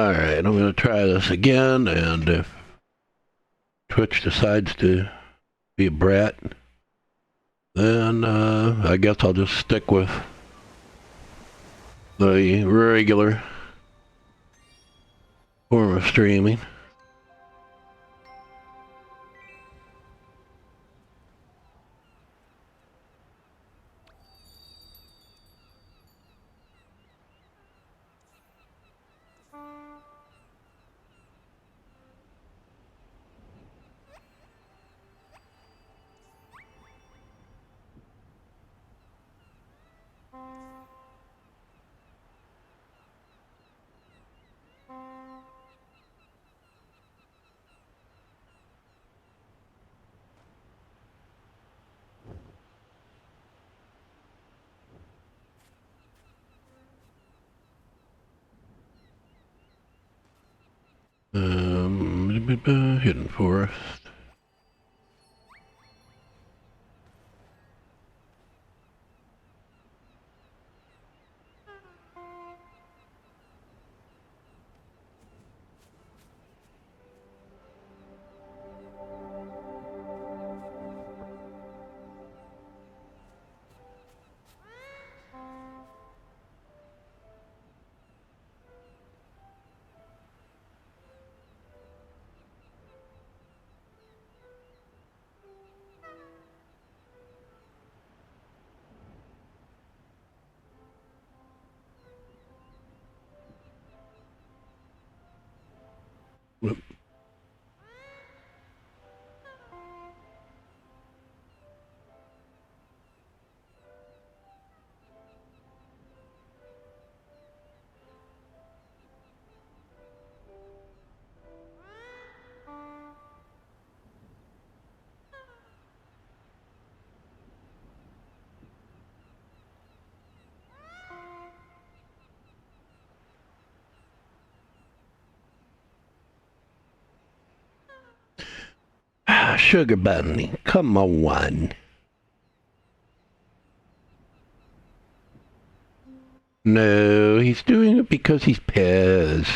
Alright, I'm gonna try this again, and if Twitch decides to be a brat, then I guess I'll just stick with the regular form of streaming. Hidden forest. Sugar Bunny, come on. No, he's doing it because he's pissed.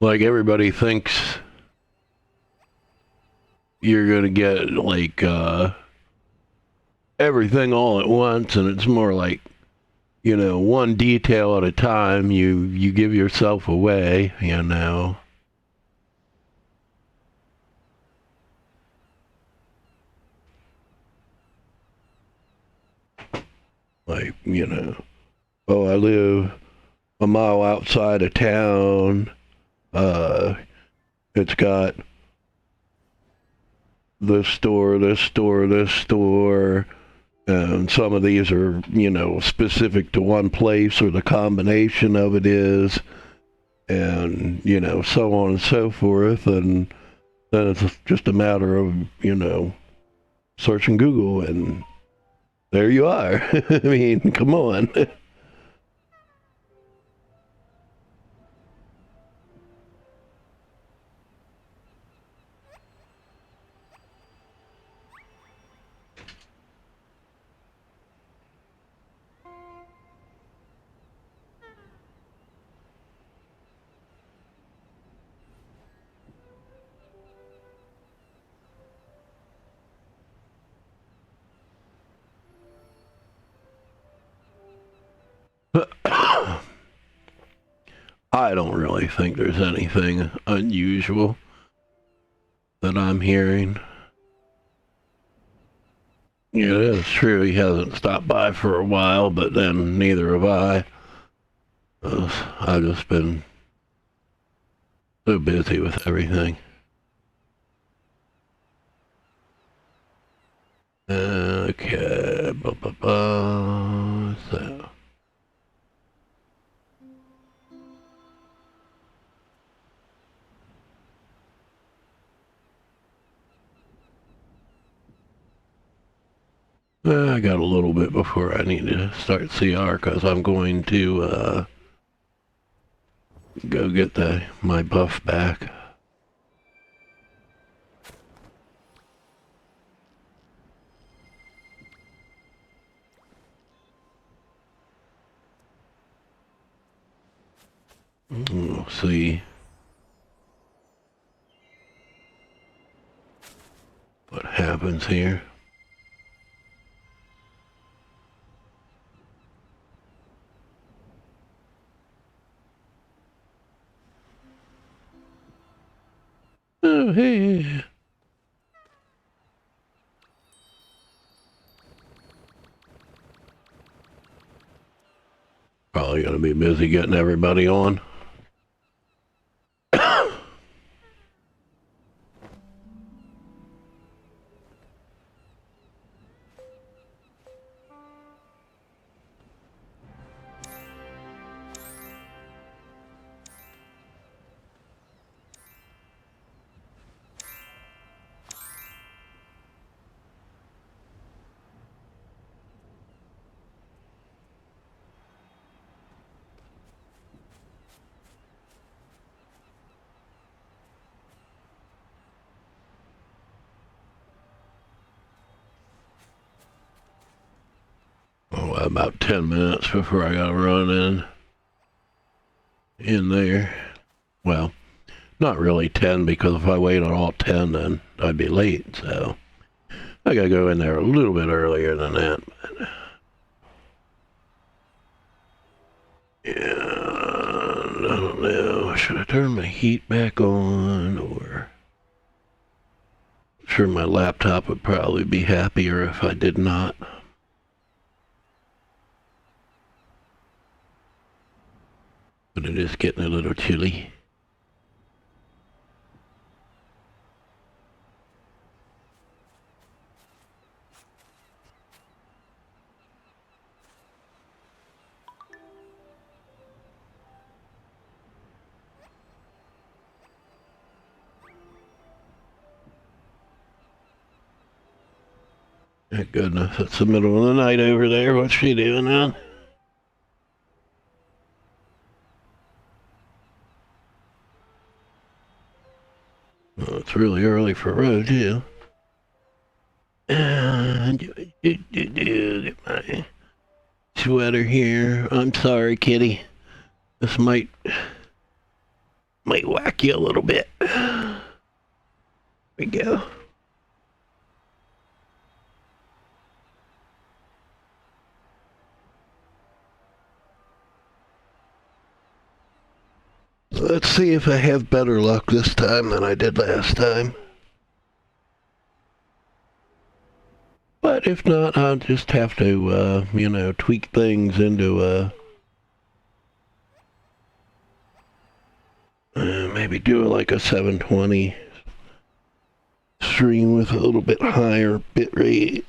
Like, everybody thinks you're gonna get, like, everything all at once, and it's more like, you know, one detail at a time. You give yourself away, you know. Like, you know, oh, I live a mile outside of town. Uh, it's got this store, this store, this store. And some of these are, you know, specific to one place or the combination of it is, and, you know, so on and so forth. And then it's just a matter of, you know, searching Google and there you are. I mean, come on. I don't really think there's anything unusual that I'm hearing. Yeah, it is true he hasn't stopped by for a while, but then neither have I. I've just been so busy with everything. Okay, so. I got a little bit before I need to start CR because I'm going to go get my buff back. We'll see what happens here. Oh, hey. Probably gonna be busy getting everybody on. Oh, about 10 minutes before I gotta run in there. Well, not really 10 because if I wait on all 10 then I'd be late, so I gotta go in there a little bit earlier than that. Yeah, I don't know. Should I turn my heat back on or... I'm sure my laptop would probably be happier if I did not. But it is getting a little chilly. Thank goodness, it's the middle of the night over there. What's she doing now? Well, it's really early for her, too. Get my sweater here. I'm sorry, kitty. This might whack you a little bit. There we go. Let's see if I have better luck this time than I did last time. But if not, I'll just have to, you know, tweak things into, maybe do like a 720 stream with a little bit higher bit rate.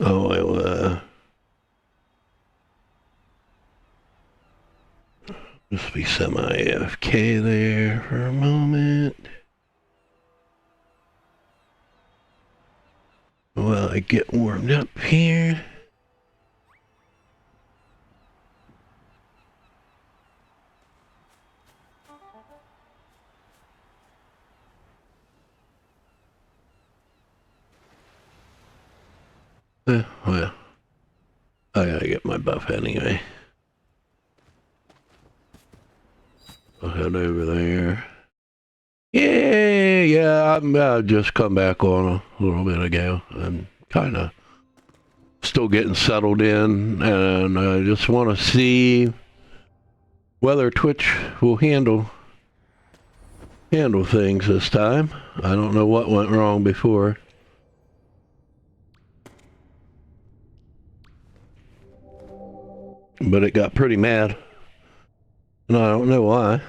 Oh, I'll just be semi-AFK there for a moment. While I get warmed up here. Well, I gotta get my buff anyway. I'll head over there. Yeah, I just come back on a little bit ago. I'm kind of still getting settled in, and I just want to see whether Twitch will handle things this time. I don't know what went wrong before. But it got pretty mad. And I don't know why.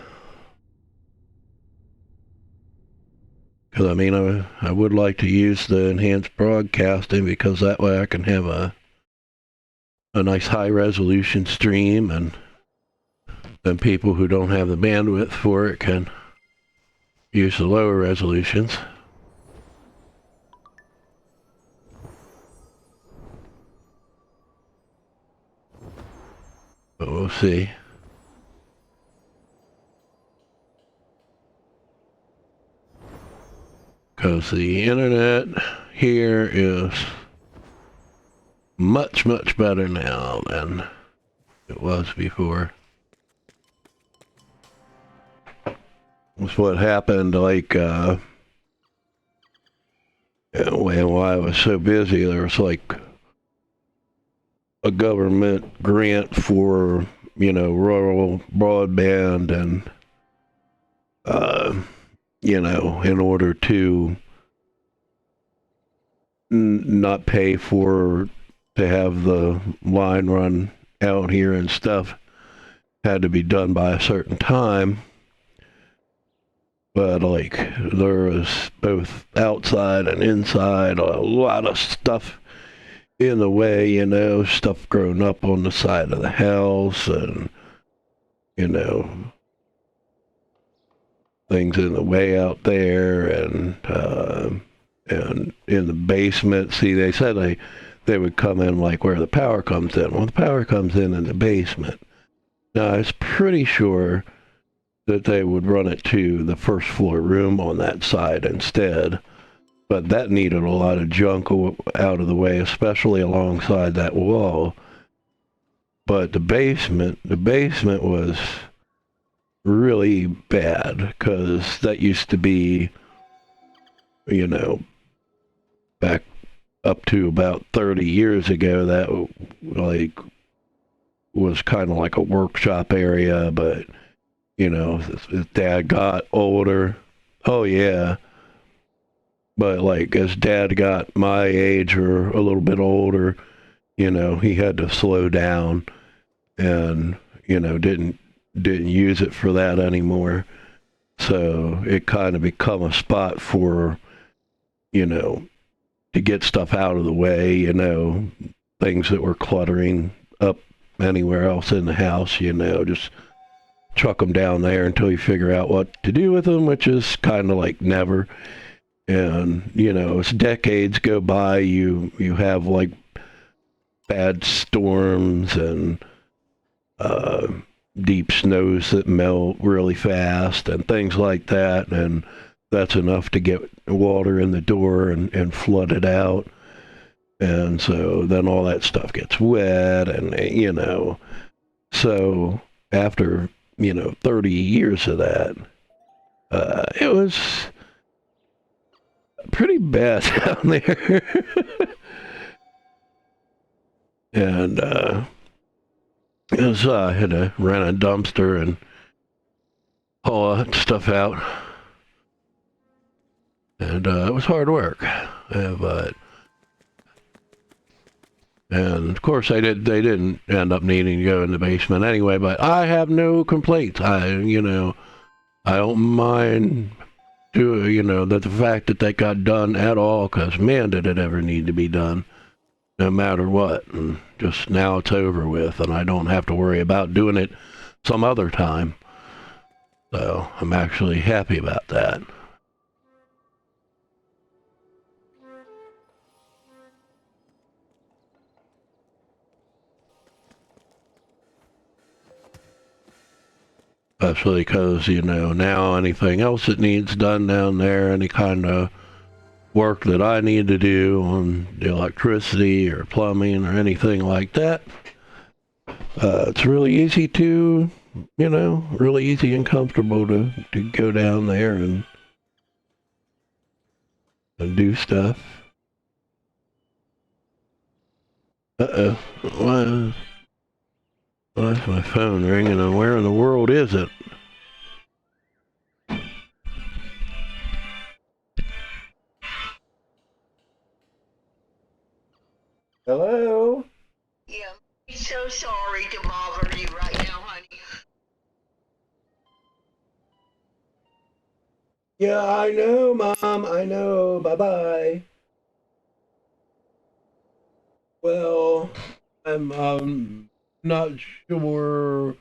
Because, I mean, I would like to use the enhanced broadcasting because that way I can have a nice high-resolution stream, and then people who don't have the bandwidth for it can use the lower resolutions. But we'll see. Because the internet here is much, much better now than it was before. That's what happened, like, while I was so busy, there was like a government grant for, you know, rural broadband, and, you know, in order to not pay to have the line run out here and stuff, had to be done by a certain time. But, like, there was both outside and inside a lot of stuff in the way, you know, stuff growing up on the side of the house, and, you know, things in the way out there, and in the basement. See, they said they would come in like where the power comes in. Well, the power comes in the basement. Now, I was pretty sure that they would run it to the first floor room on that side instead. But that needed a lot of junk out of the way, especially alongside that wall. But the basement was really bad, because that used to be, you know, back up to about 30 years ago, that like was kind of like a workshop area. But, you know, as Dad got older, oh yeah, but like as Dad got my age or a little bit older, you know, he had to slow down, and, you know, didn't use it for that anymore. So it kind of become a spot for, you know, to get stuff out of the way, you know, things that were cluttering up anywhere else in the house, you know, just chuck them down there until you figure out what to do with them, which is kind of like never. And, you know, as decades go by, you have like bad storms and deep snows that melt really fast and things like that, and that's enough to get water in the door and flood it out. And so then all that stuff gets wet, and, you know, so after, you know, 30 years of that, it was pretty bad down there. And I had to rent a dumpster and haul that stuff out. And it was hard work. But And of course, they didn't end up needing to go in the basement anyway. But I have no complaints. I don't mind that the fact that that got done at all, because man, did it ever need to be done, no matter what. And just now it's over with, and I don't have to worry about doing it some other time. So I'm actually happy about that. Especially because, now anything else that needs done down there, any kind of work that I need to do on the electricity or plumbing or anything like that, it's really easy to, really easy and comfortable to go down there and do stuff. Uh-oh. Why is my phone ringing, and where in the world is it? Hello? Yeah, I'm so sorry to bother you right now, honey. Yeah, I know, Mom. I know. Bye-bye. Well, I'm not sure.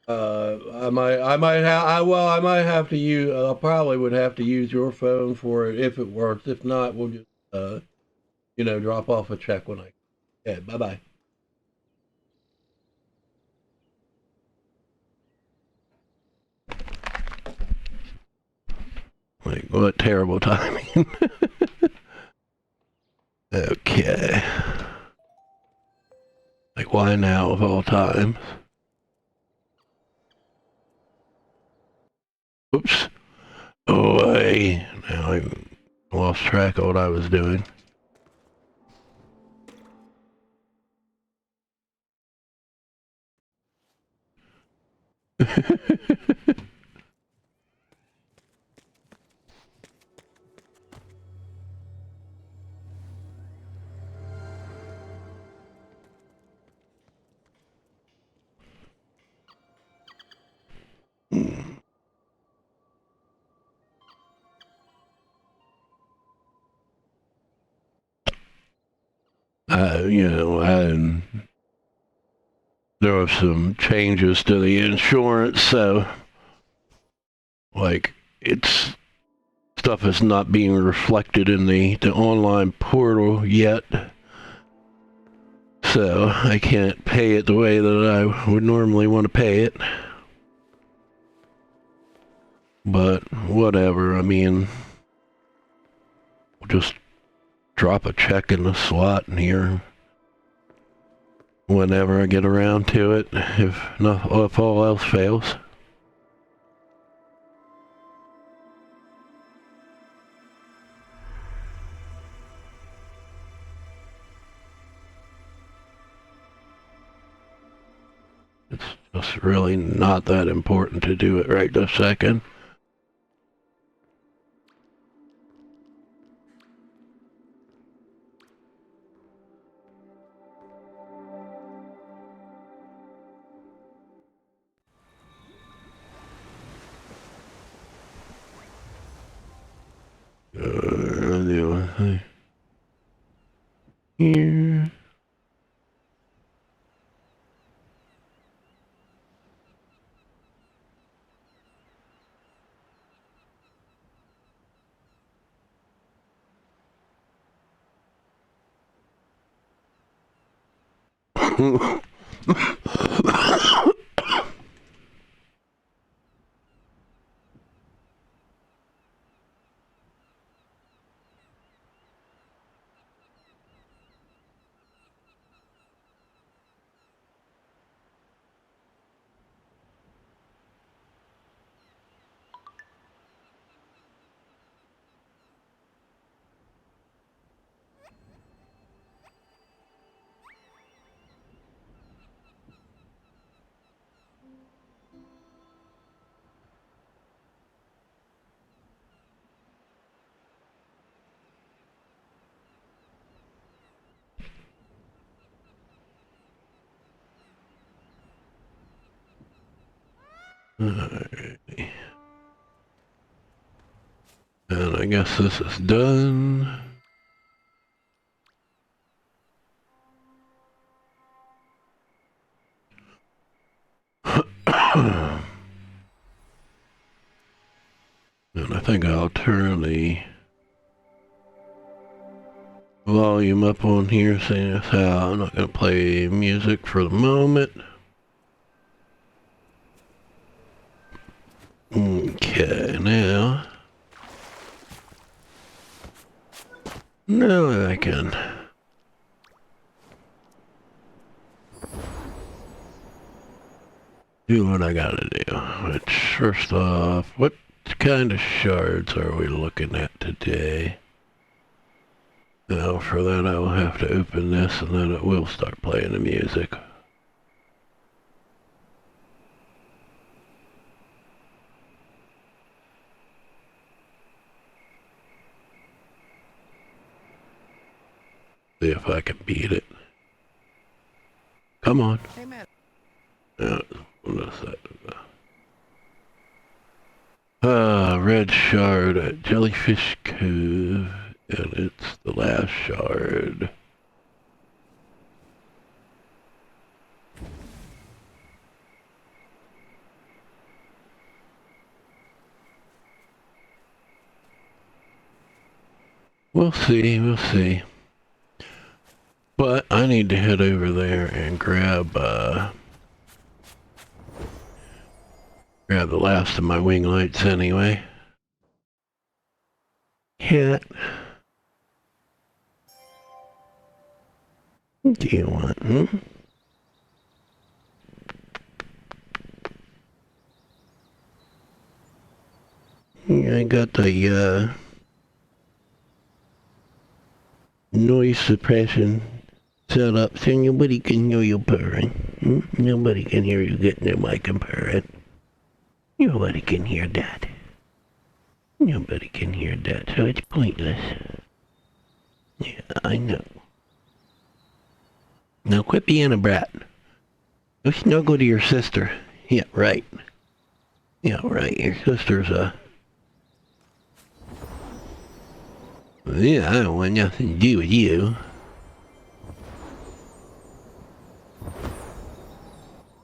I might have to use. I probably would have to use your phone for it if it works. If not, we'll just drop off a check when I. Yeah. Bye bye. Like what terrible timing. Okay. Like why now of all times? Oops. Oh, now I lost track of what I was doing. And there were some changes to the insurance, so like it's stuff is not being reflected in the online portal yet. So I can't pay it the way that I would normally want to pay it. But whatever, I mean, just drop a check in the slot in here whenever I get around to it, if all else fails. It's just really not that important to do it right this second. Here. Alright. And I guess this is done. And I think I'll turn the volume up on here, seeing as how I'm not going to play music for the moment. Okay, now I can do what I gotta do. Which, first off, what kind of shards are we looking at today? Now, for that I will have to open this and then it will start playing the music. See if I can beat it. Come on. Hey, man. What is that? Red shard at Jellyfish Cove, and it's the last shard. We'll see. But I need to head over there and grab the last of my wing lights anyway. Cat. What do you want, I got the noise suppression set up so nobody can hear you purring. Nobody can hear you getting their mic and purring. Nobody can hear that. Nobody can hear that, so it's pointless. Yeah, I know. Now quit being a brat. Go snuggle to your sister. Yeah, right. Yeah, right. Your sister's yeah, I don't want nothing to do with you.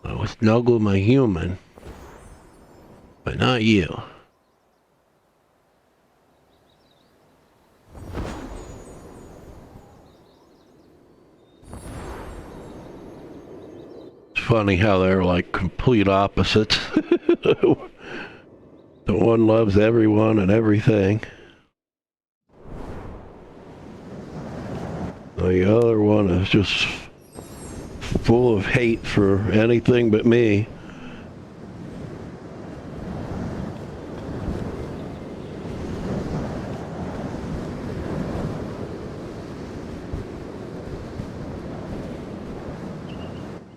I will snuggle my human, but not you. It's funny how they're like complete opposites. The one loves everyone and everything. The other one is just full of hate for anything but me.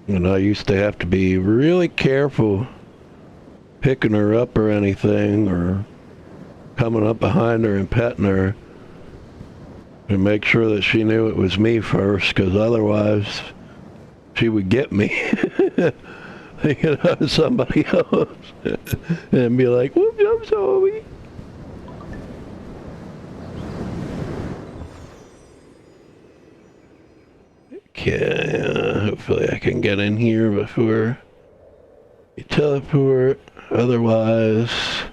And I used to have to be really careful picking her up or anything, or coming up behind her and petting her, to make sure that she knew it was me first, because otherwise she would get me thinking I was somebody else and be like, whoops, I'm sorry. Okay, hopefully I can get in here before you teleport. Otherwise, it's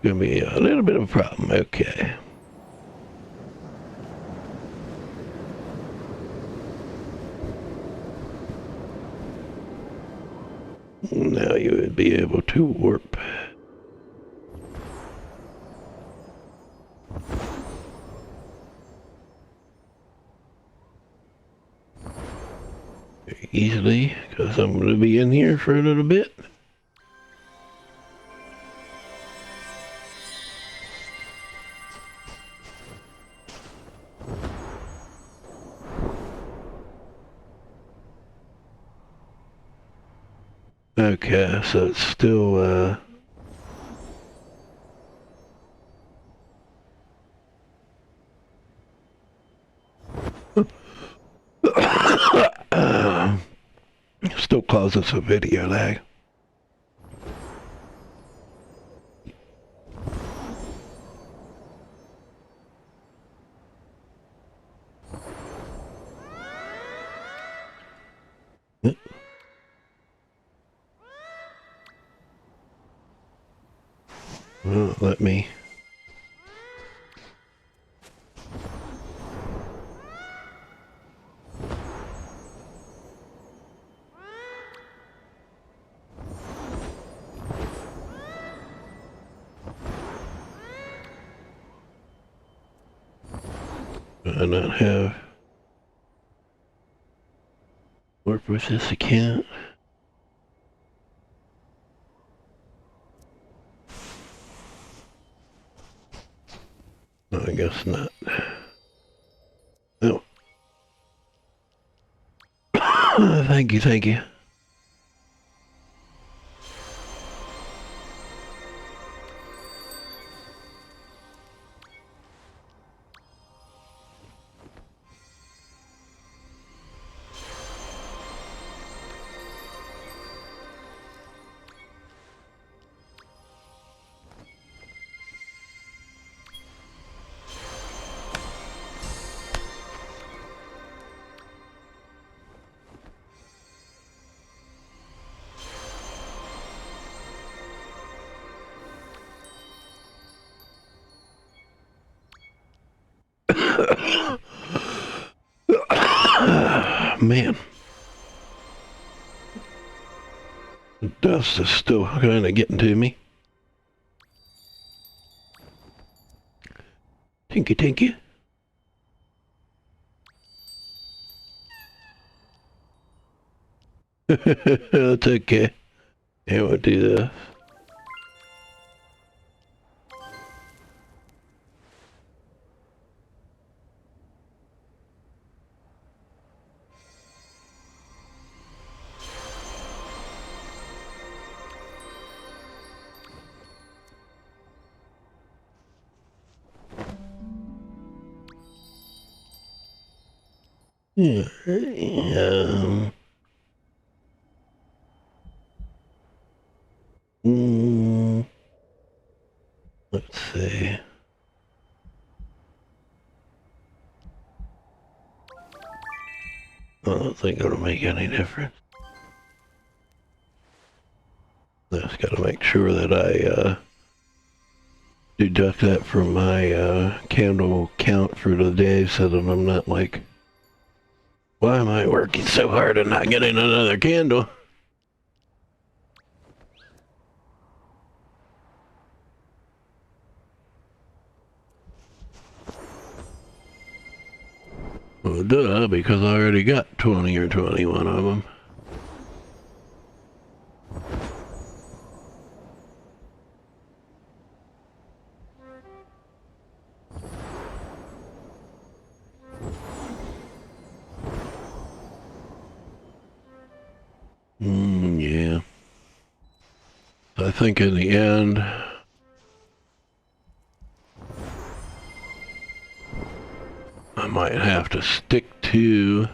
gonna be a little bit of a problem. Okay. Now you would be able to warp. Very easily, because I'm going to be in here for a little bit. Okay, so it's still, still causes a video lag. Well, let me. Do I not have work with this account? No, I guess not. No. Thank you, thank you. Man. The dust is still kind of getting to me. Tinky tinky. That's okay. Yeah, we'll do this. Yeah. Let's see. I don't think it'll make any difference. Just gotta make sure that I deduct that from my candle count for the day so that I'm not like, why am I working so hard and not getting another candle? Well, duh, because I already got 20 or 21 of them. Yeah. I think in the end, I might have to stick to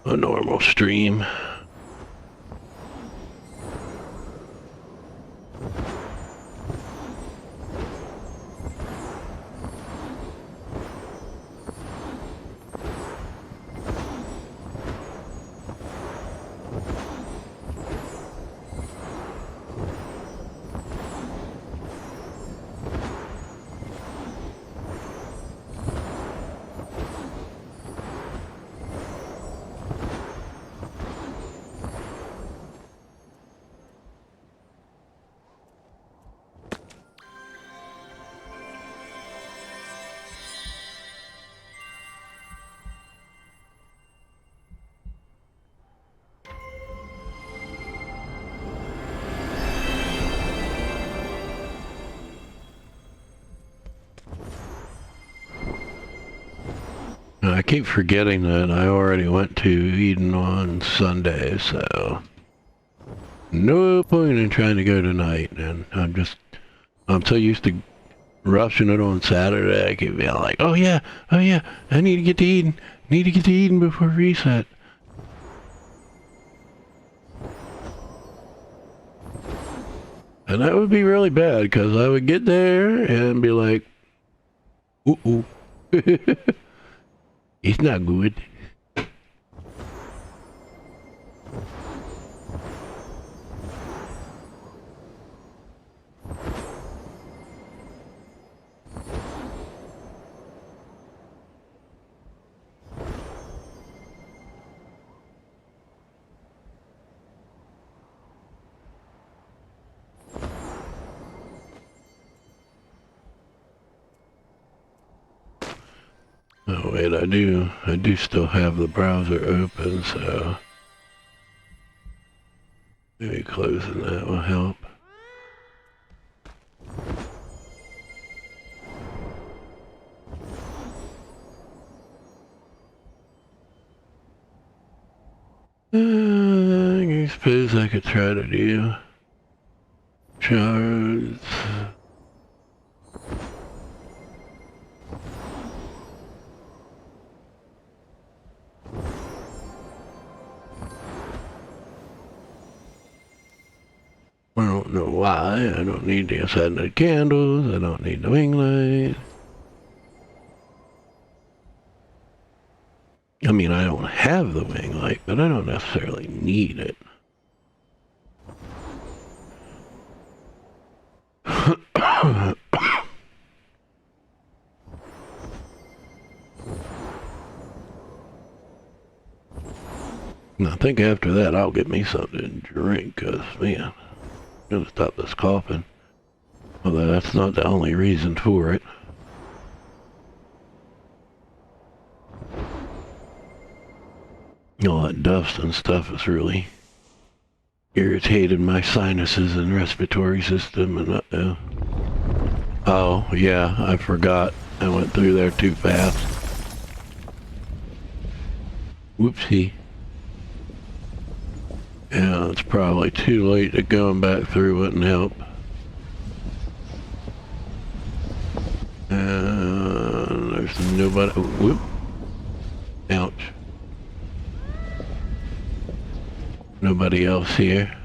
a normal stream. I keep forgetting that I already went to Eden on Sunday, so no point in trying to go tonight. And I'm so used to rushing it on Saturday. I keep being like, oh yeah, I need to get to Eden before reset. And that would be really bad because I would get there and be like, ooh. It's not good. Oh wait, I do still have the browser open, so maybe closing that will help. I suppose I could try to do shards. I don't know why. I don't need the scented candles. I don't need the wing light. I mean, I don't have the wing light, but I don't necessarily need it. I think after that I'll get me something to drink, cause man, I'm gonna stop this coughing. Although that's not the only reason for it. All that dust and stuff has really irritated my sinuses and respiratory system and oh yeah, I forgot. I went through there too fast. Whoopsie. Yeah, it's probably too late to going back through wouldn't help. And there's nobody. Oh, whoop. Ouch. Nobody else here.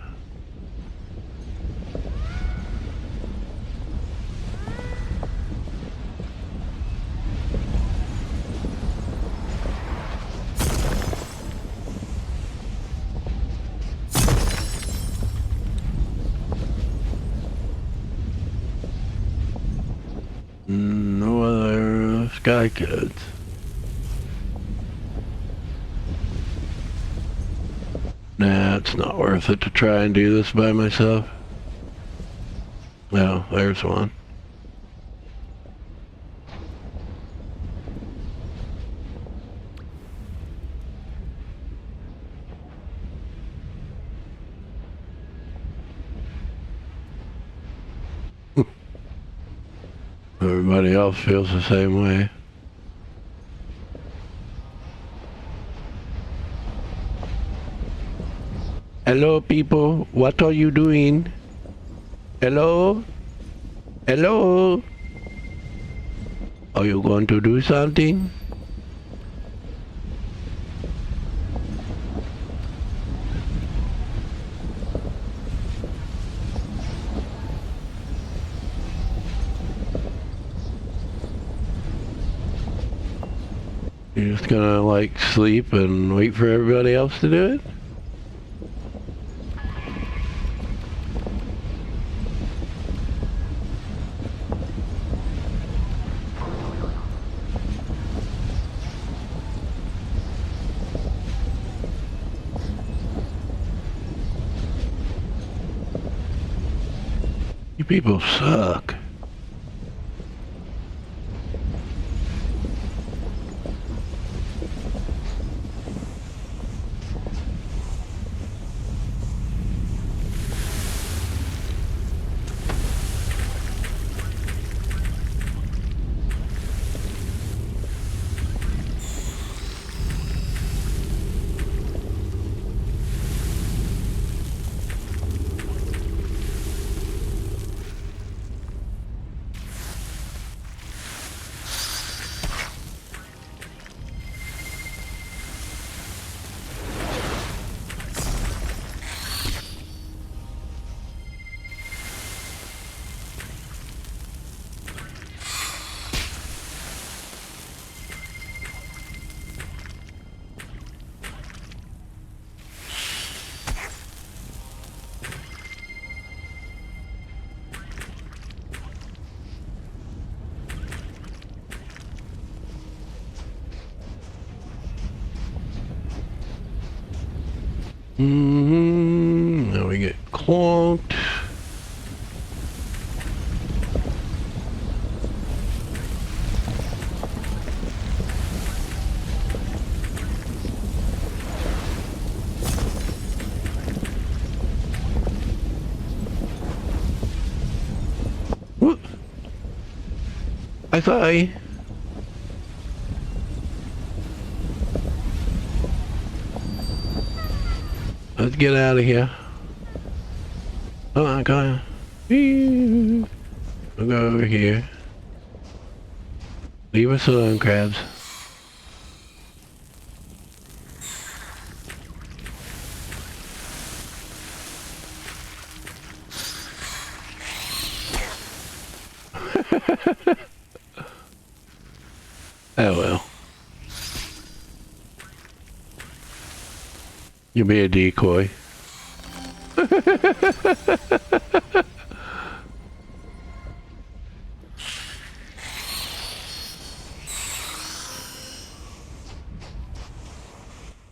No other sky kids. Nah, it's not worth it to try and do this by myself. No, there's one. Everybody else feels the same way. Hello, people. What are you doing? Hello? Hello? Are you going to do something? You're just gonna, like, sleep and wait for everybody else to do it? You people suck. Now we get clonked. I saw you. Let's get out of here. Come on, come on. We'll go over here. Leave us alone, crabs. Oh well. You'll be a decoy.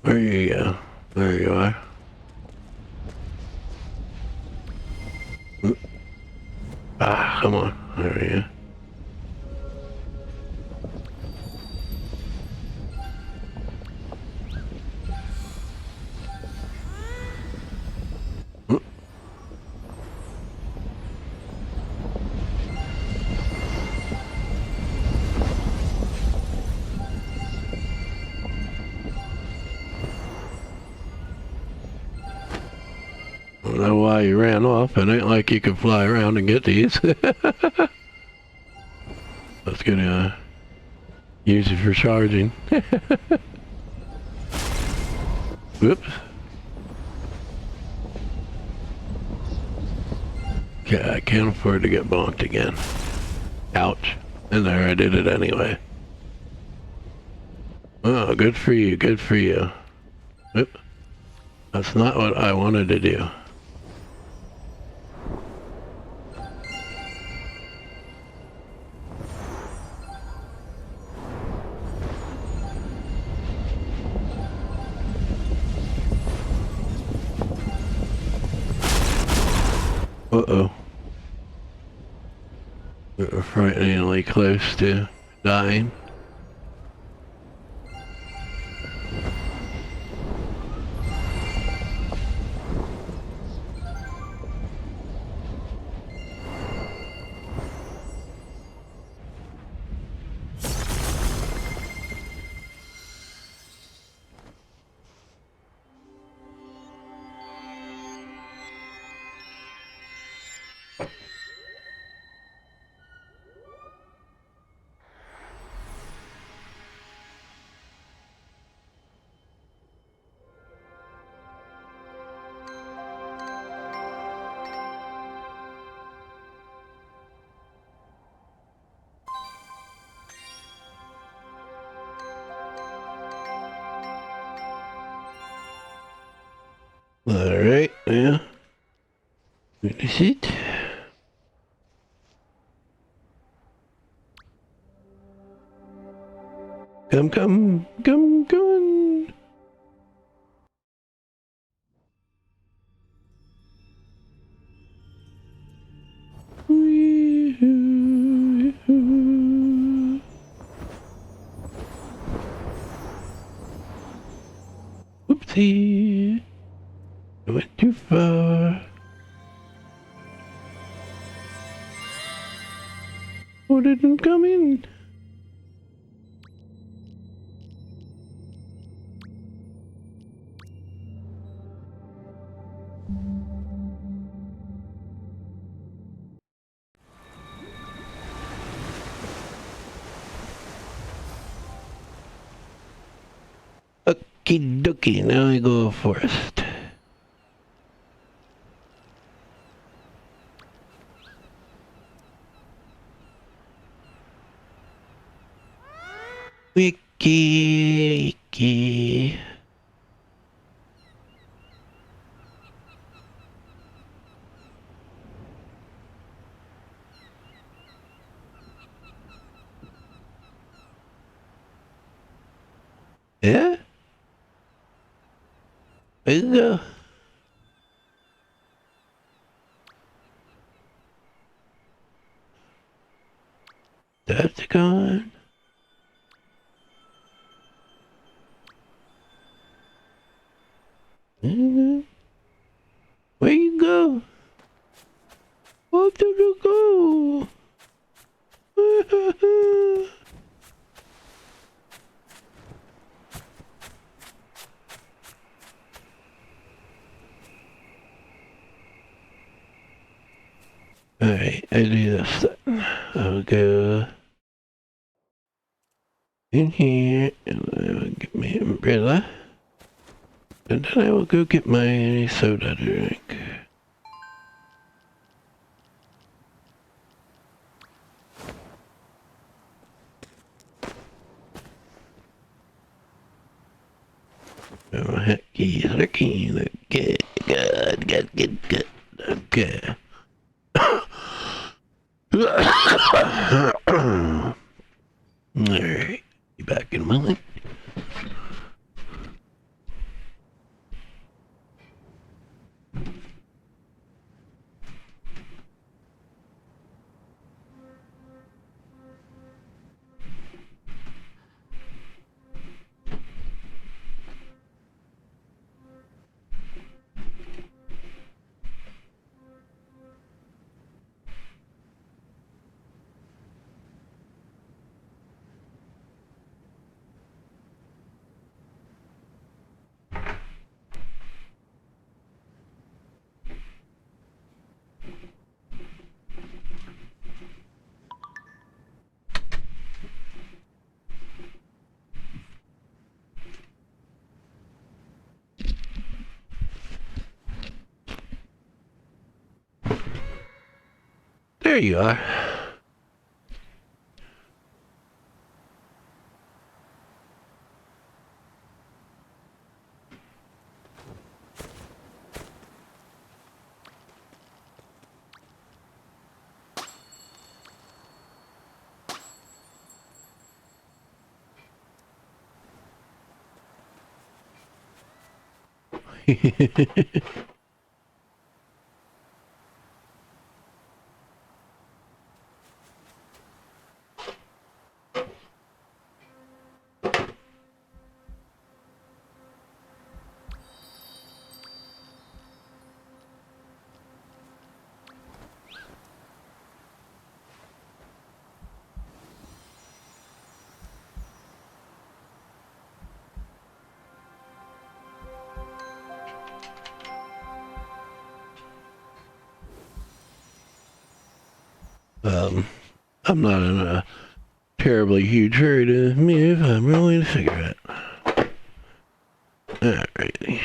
There you go. There you are. Ah, come on. There you go. I don't know why you ran off. It ain't like you can fly around and get these. Let's get use it for charging. Whoops. Okay, I can't afford to get bonked again. Ouch. And there, I did it anyway. Oh, good for you, good for you. Whoop. That's not what I wanted to do. Uh-oh. We're frighteningly close to dying. Alright, yeah. This is it. Come, come, come, come. Oopsie. I went too far. Oh, didn't come in. Okie dokie, now I go forest. Wiki, wiki. Yeah? There you go. That's gone. Where you go? Where did you go? Alright, I do this then. I'll go in here and I will get my umbrella. And then I will go get my soda drink. Oh, heck, he's looking good, good. Okay. Alright, be back in a moment. There you are. I'm not in a terribly huge hurry to move. I'm rolling a cigarette. Alrighty.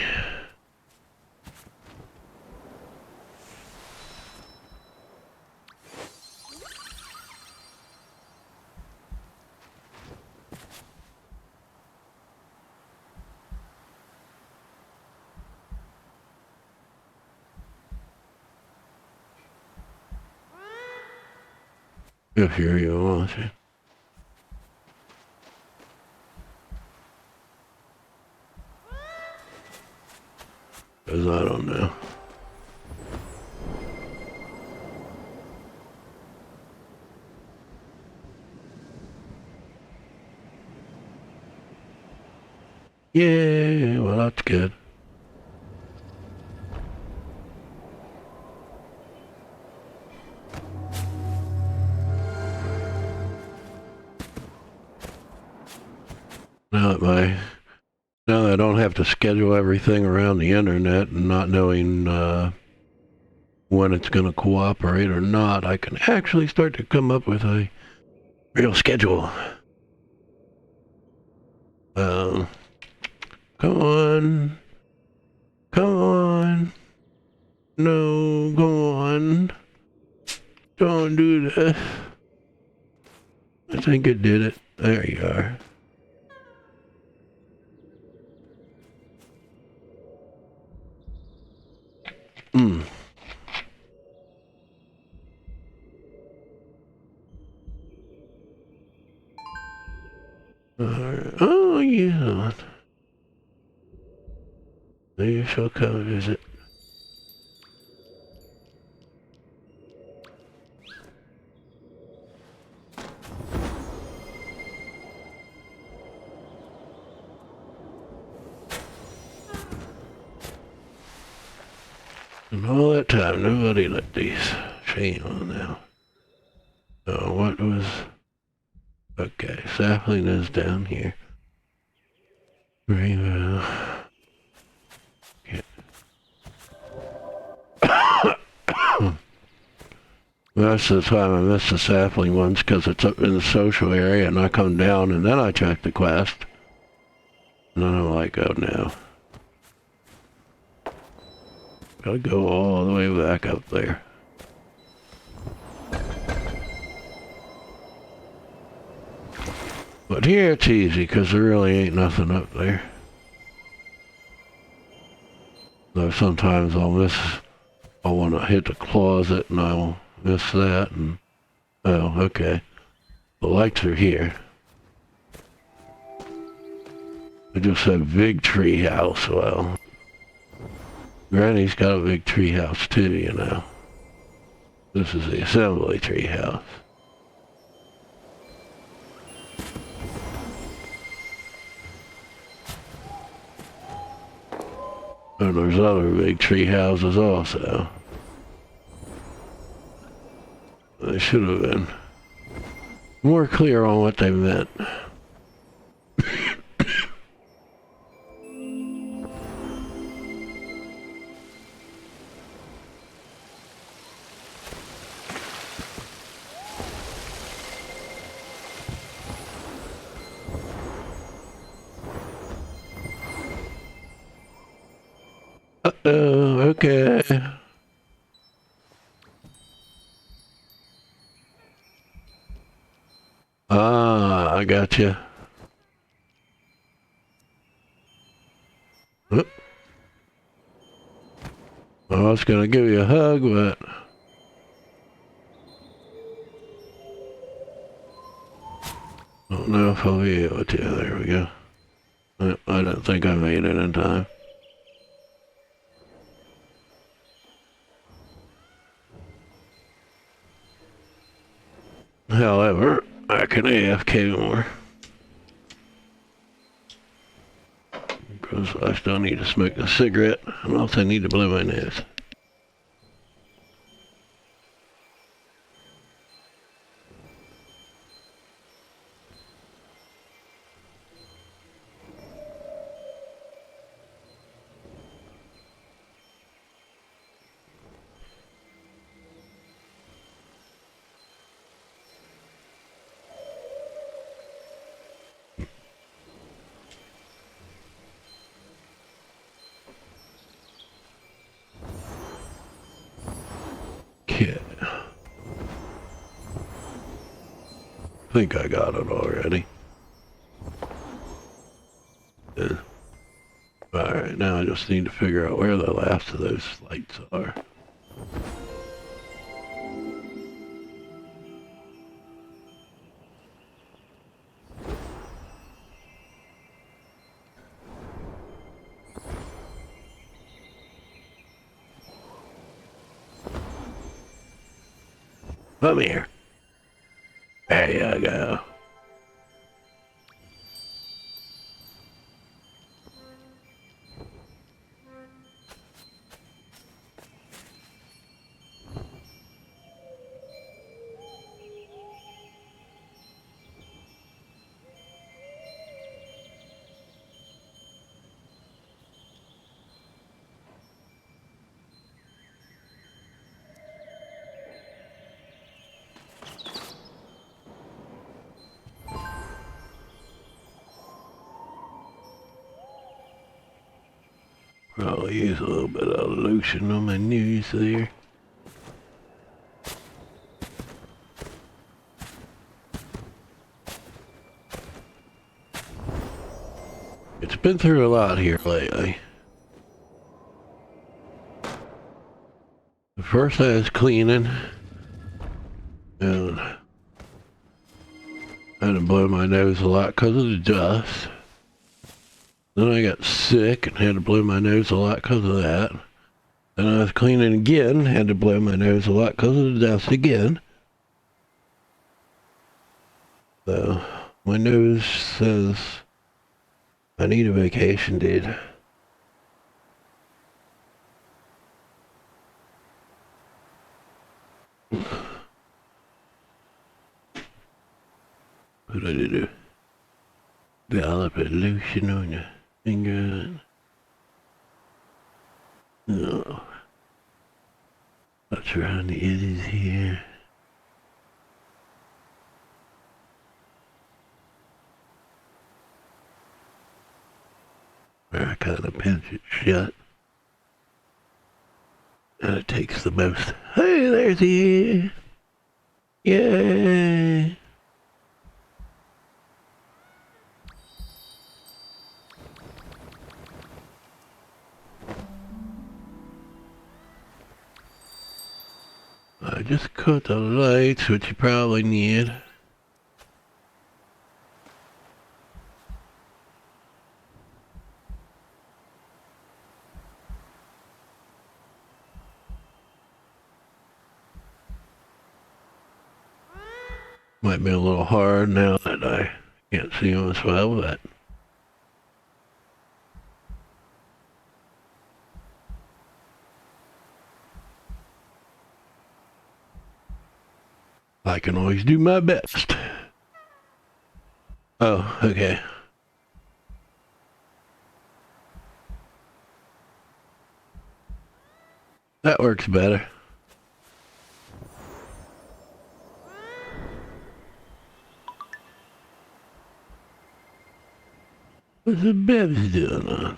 If you really want to. Because I don't know. Yeah, well, that's good. Now I don't have to schedule everything around the internet and not knowing when it's going to cooperate or not, I can actually start to come up with a real schedule. Come on. Come on. No, go on. Don't do this. I think it did it. There you are. Hmm. Oh, yeah. You shall come visit. And all that time, nobody let these shame on now. Oh, what was... Okay, sapling is down here. Rainbow. Okay. Most of the time I miss the sapling ones because it's up in the social area and I come down and then I check the quest. And then I'm like, oh no. Gotta go all the way back up there. But here it's easy because there really ain't nothing up there. Though sometimes I'll want to hit the closet and I'll miss that and, oh, okay. The lights are here. I just said big tree house. Well, Granny's got a big tree house too, you know. This is the assembly tree house. And there's other big tree houses also. They should have been more clear on what they meant. Uh-oh, okay. Ah, I got you. I was gonna give you a hug, but I don't know if I'll be able to. There we go. I don't think I made it in time. However, I can AFK more. Because I still need to smoke a cigarette, and also need to blow my nose. Okay. I think I got it already. Yeah. Alright, now I just need to figure out where the last of those lights are. Come here. There you go. Probably use a little bit of lotion on my knees there. It's been through a lot here lately. First I was cleaning, and I had to blow my nose a lot because of the dust. Then I got sick and had to blow my nose a lot because of that. Then I was cleaning again, had to blow my nose a lot because of the dust again. So, my nose says I need a vacation, dude. What do I do? Develop a lotion on your finger. No. Touch around the edges here. Where I kind of pinch it shut. And it takes the most. Hey, there's the ear. Yay. I just cut the lights, which you probably need. Might be a little hard now that I can't see them as well, but I can always do my best. Oh, okay. That works better. What's the Bev's doing on?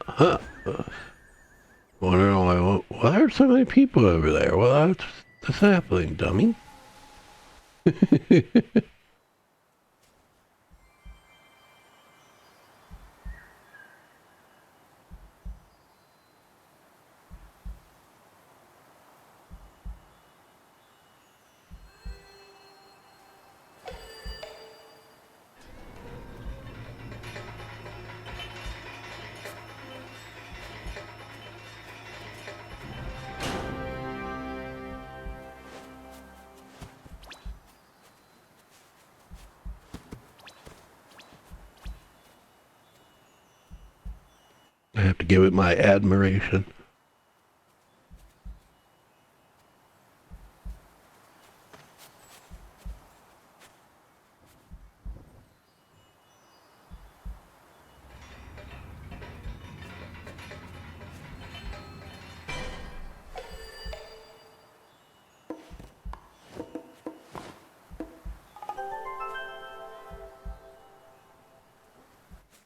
Huh. Wondering why are so many people over there? Well, that's the sapling, dummy. I have to give it my admiration.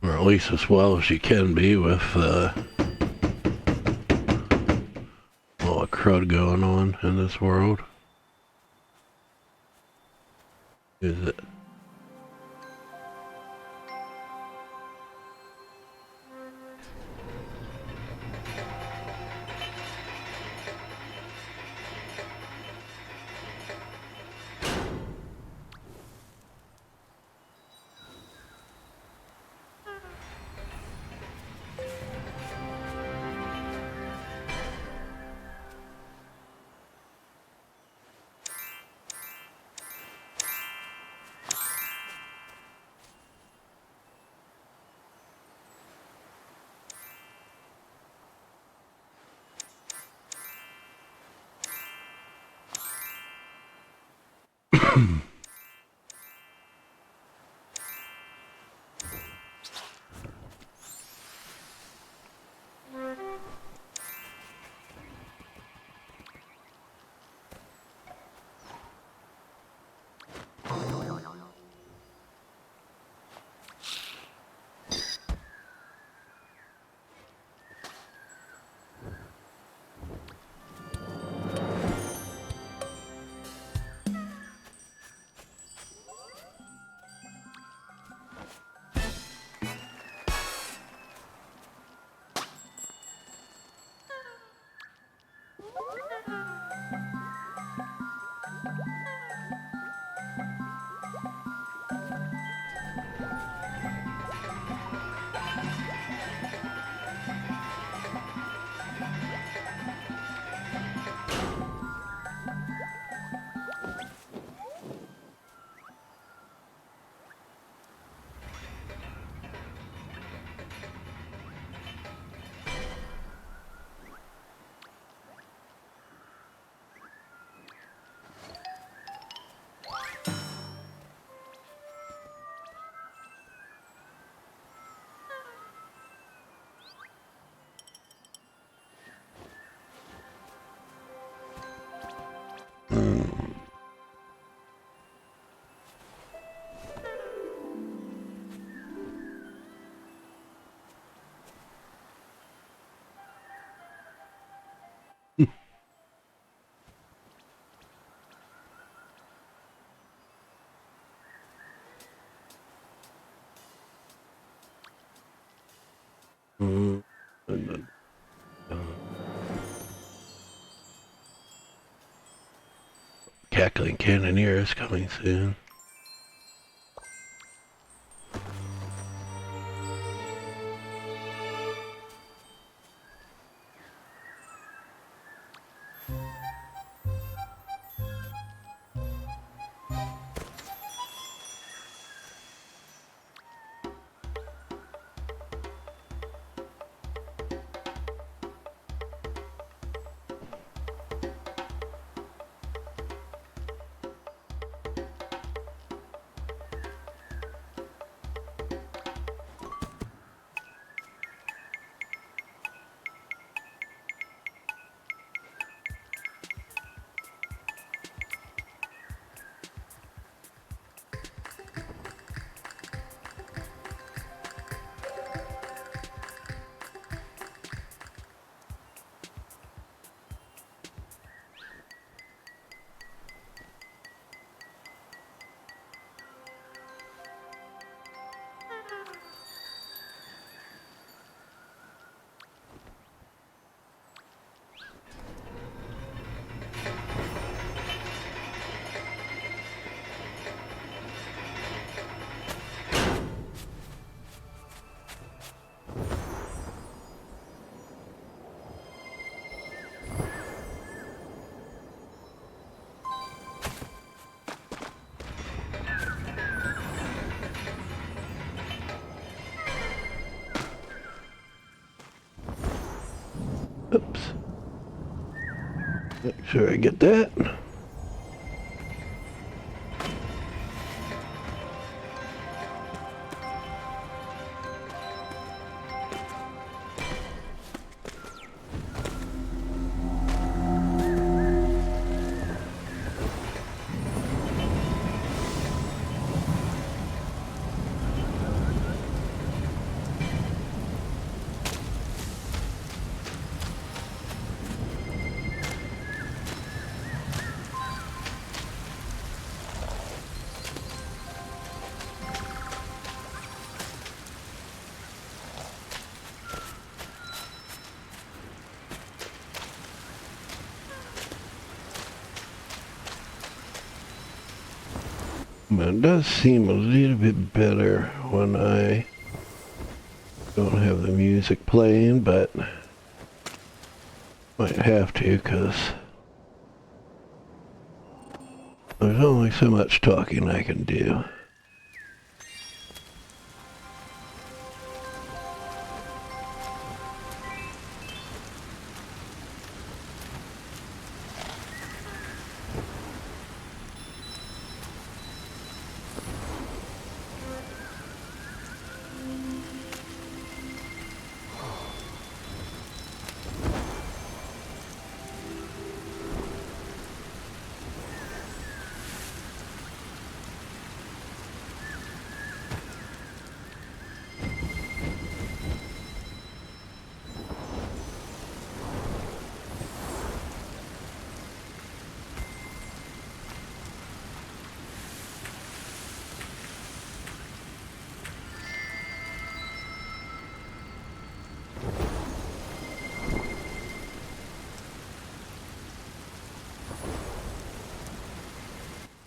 Or at least as well as you can be with all the crud going on in this world. Is it? And then, Cackling Cannoneer is coming soon. Oops. Make sure I get that. But it does seem a little bit better when I don't have the music playing, but might have to because there's only so much talking I can do.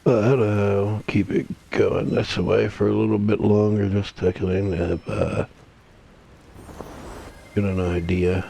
But I'll keep it going this way for a little bit longer just to kind of get an idea.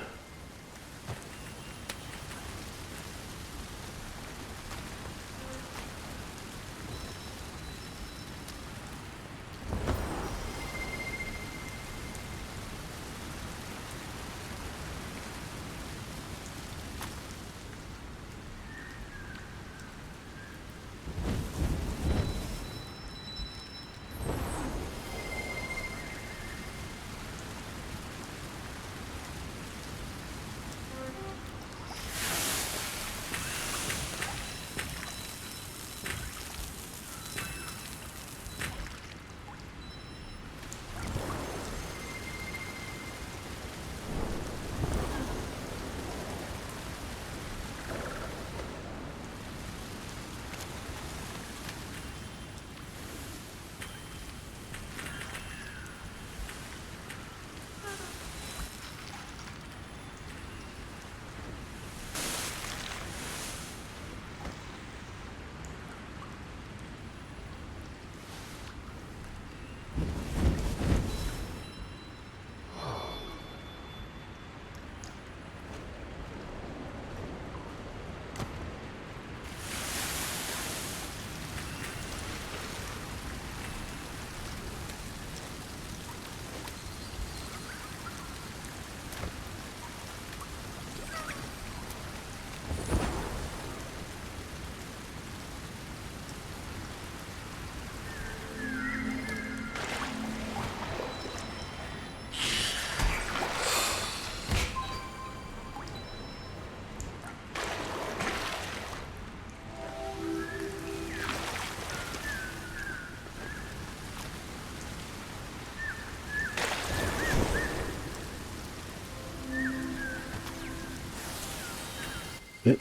It,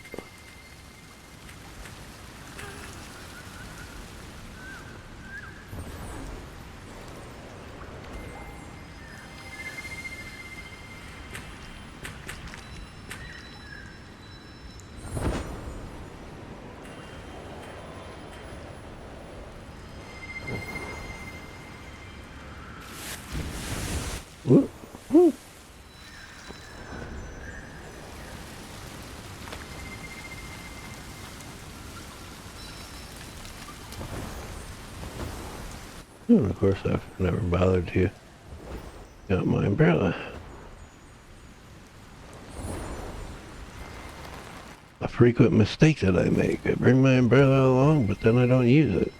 whoop, whoop. And of course, I've never bothered to get my umbrella. A frequent mistake that I make. I bring my umbrella along, but then I don't use it.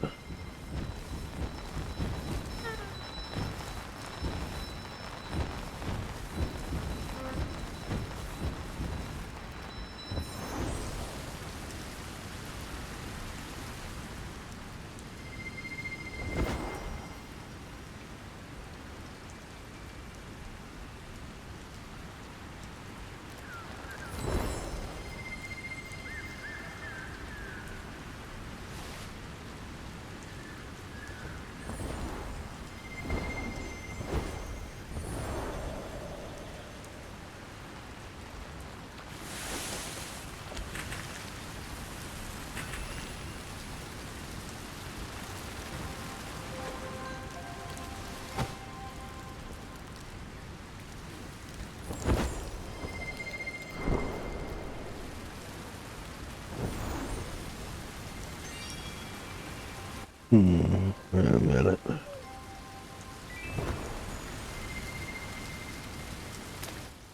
Wait a minute.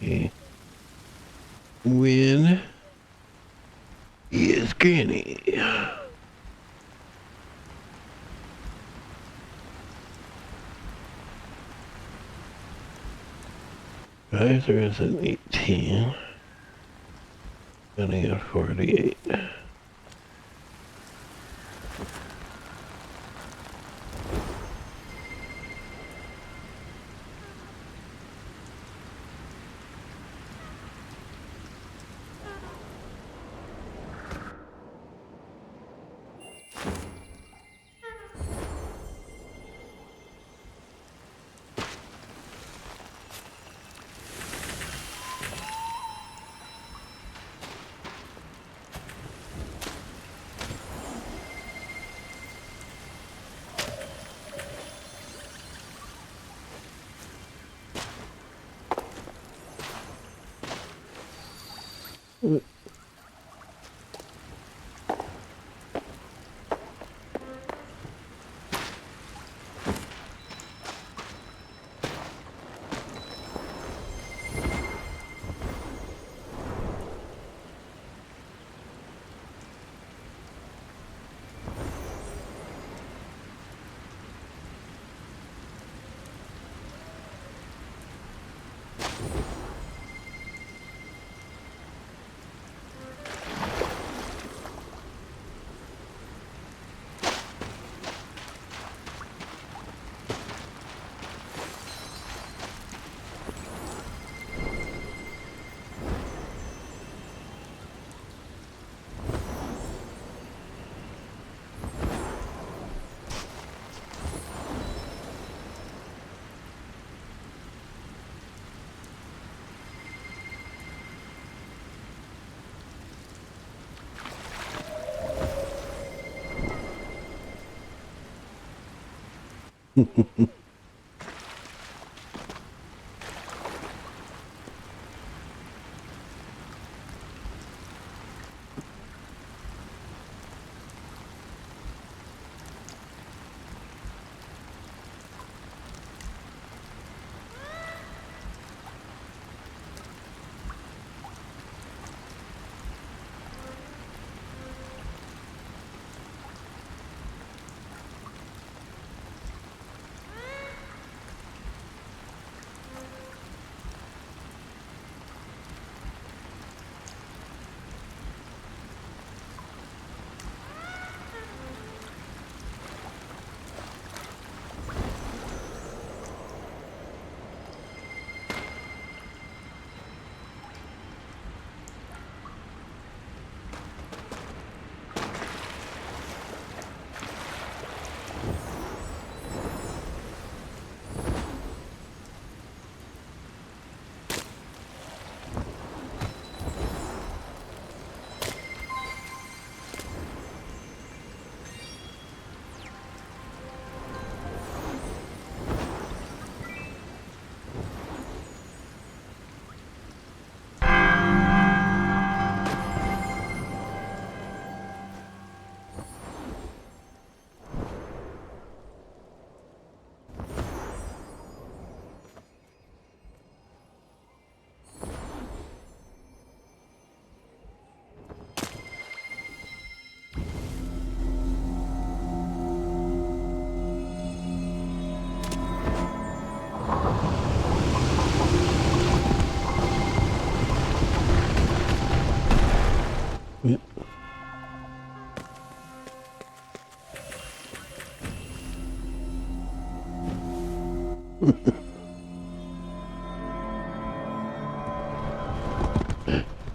Okay. When is Granny? Riser is an 18. Gonna get 48.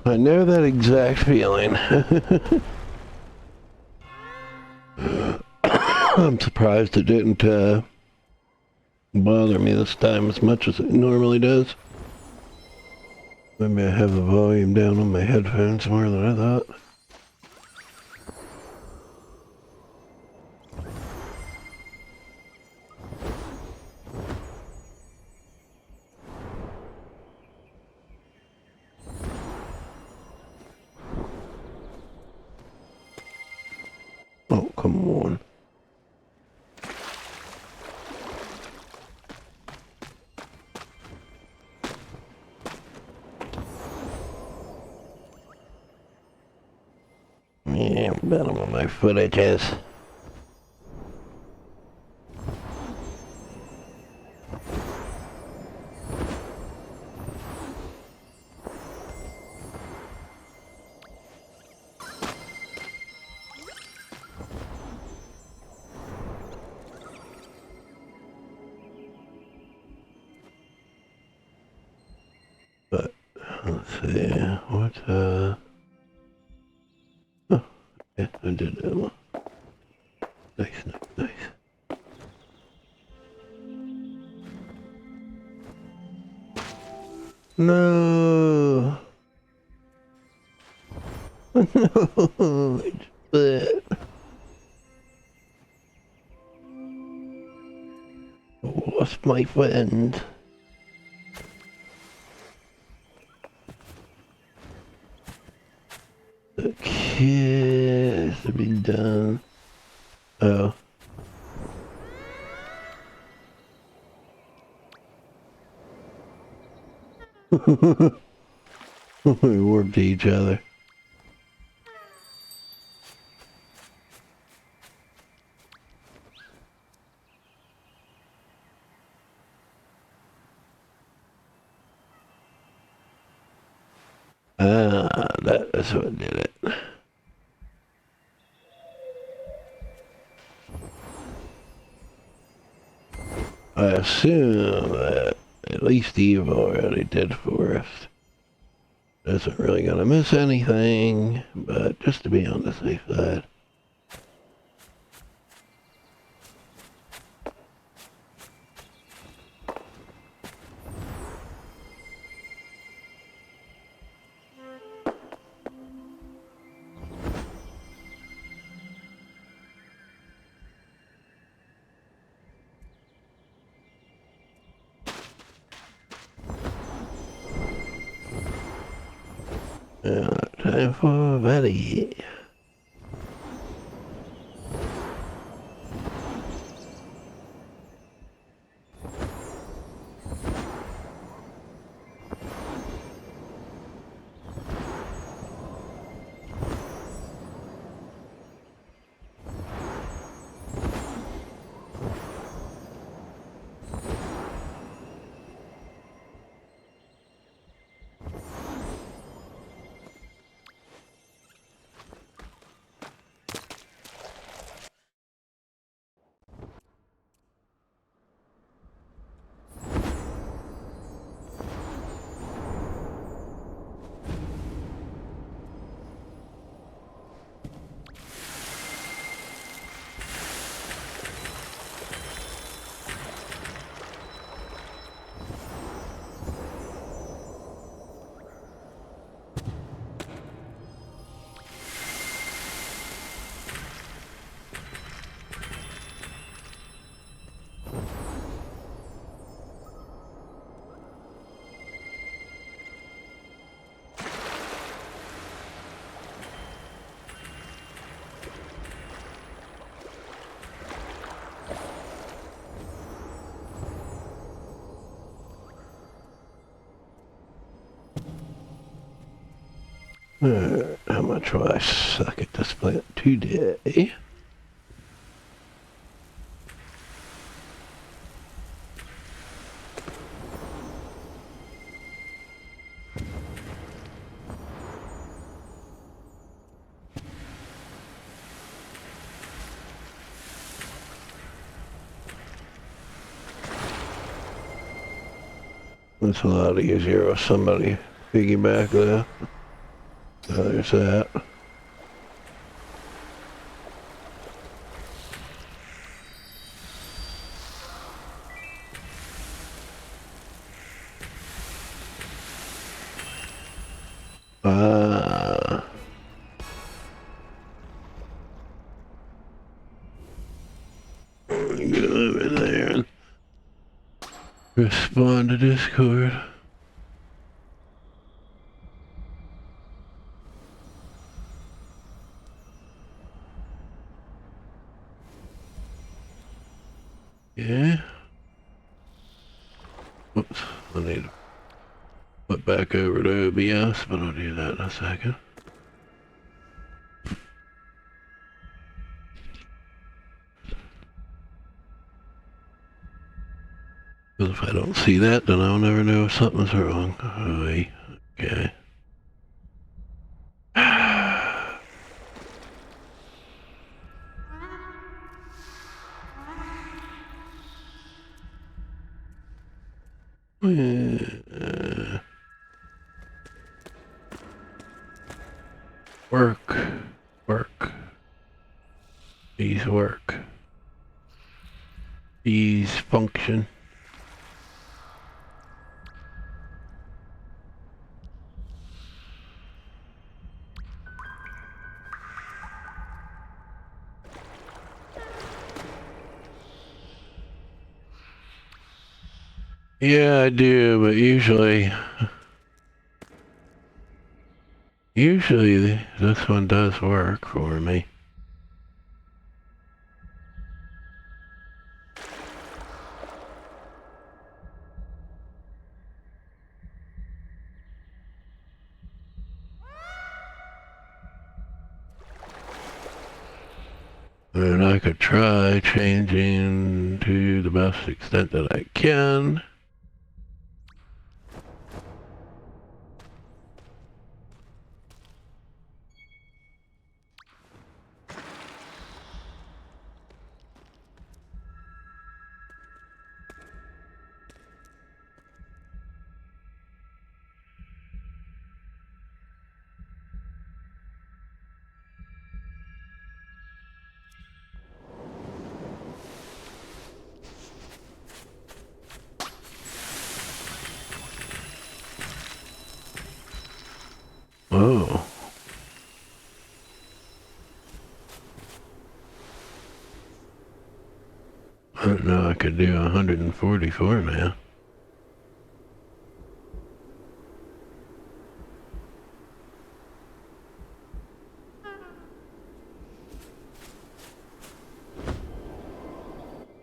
I know that exact feeling. I'm surprised it didn't bother me this time as much as it normally does. Maybe I have the volume down on my headphones more than I thought. Oh, come on. Yeah, I'm better with my footage is. But, let's see, what, oh, yeah, I did that one. Nice, nice, nice. No! No! It's split. Lost my friend. Okay, this has been done. Oh. We warped to each other. Ah, that's what did it. I assume that at least Eve already did Forest. Isn't really gonna miss anything, but just to be on the safe side. Time for Betty. How much will I suck at this plant today? It's a lot easier with somebody piggyback that. There's that. Go over there and respond to Discord. Yeah. Oops, I need to put back over to OBS, but I'll do that in a second. Because if I don't see that, then I'll never know if something's wrong. Oh, okay. Work. Work. These work. These function. Yeah, I do, but usually this one does work for me. And I could try changing to the best extent that I can. Oh. I don't know, I could do 144 now.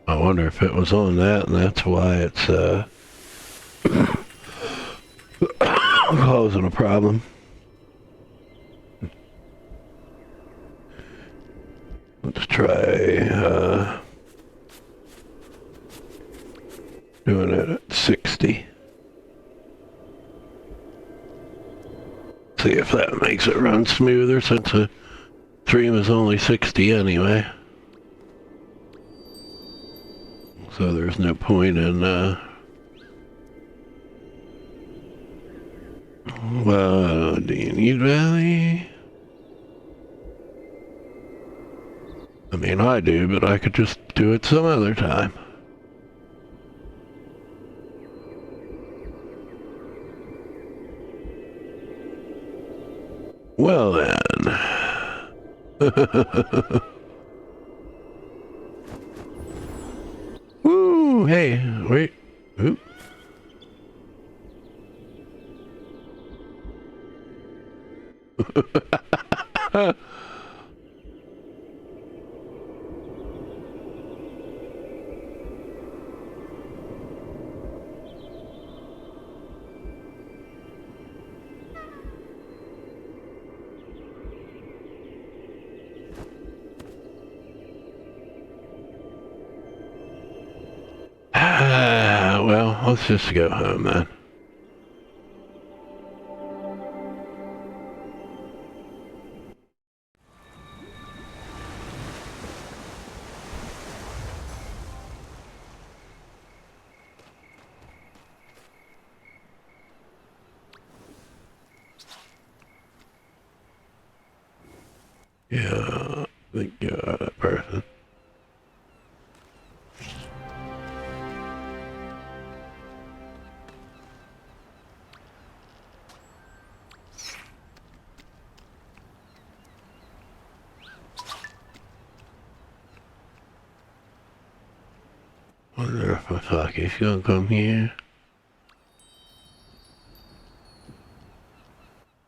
I wonder if it was on that, and that's why it's causing a problem. Let's try doing it at 60. See if that makes it run smoother, since the stream is only 60 anyway. So there's no point in do you need Valley? I mean, I do, but I could just do it some other time. Well then. Woo! Hey, wait. Oop. Well, let's just go home then. Yeah, I think that person. Wonder if I fuck he's gonna come here.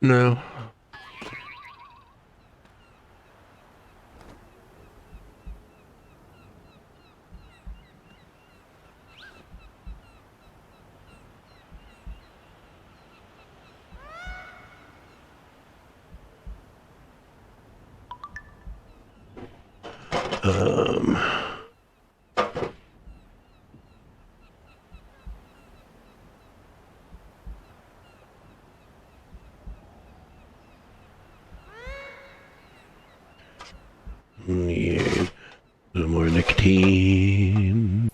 No. Um. Yeah. Some more nicotine.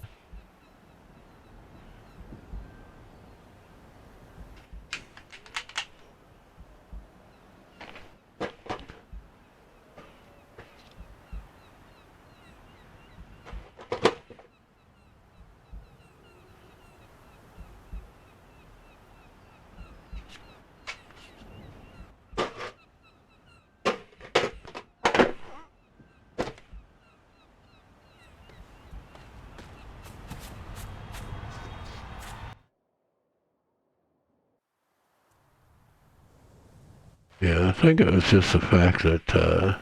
Yeah, I think it was just the fact that that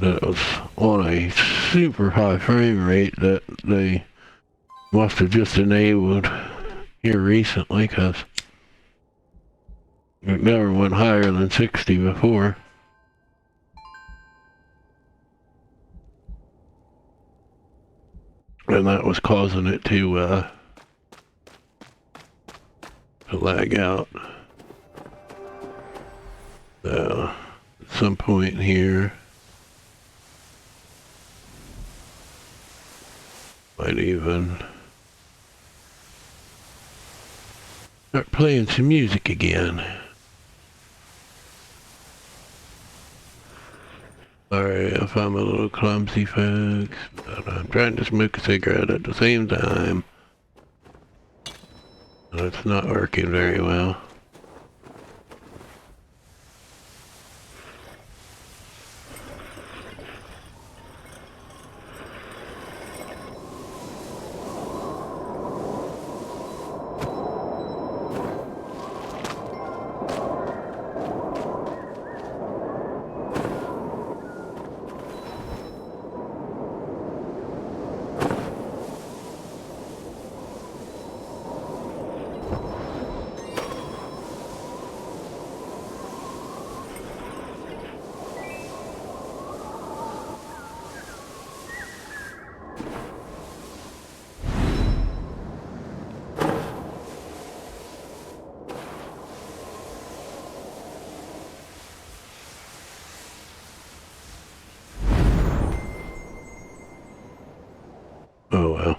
it was on a super high frame rate that they must have just enabled here recently, because it never went higher than 60 before. And that was causing it to lag out. So, at some point here, might even start playing some music again. Sorry if I'm a little clumsy, folks, but I'm trying to smoke a cigarette at the same time. And it's not working very well. Oh well.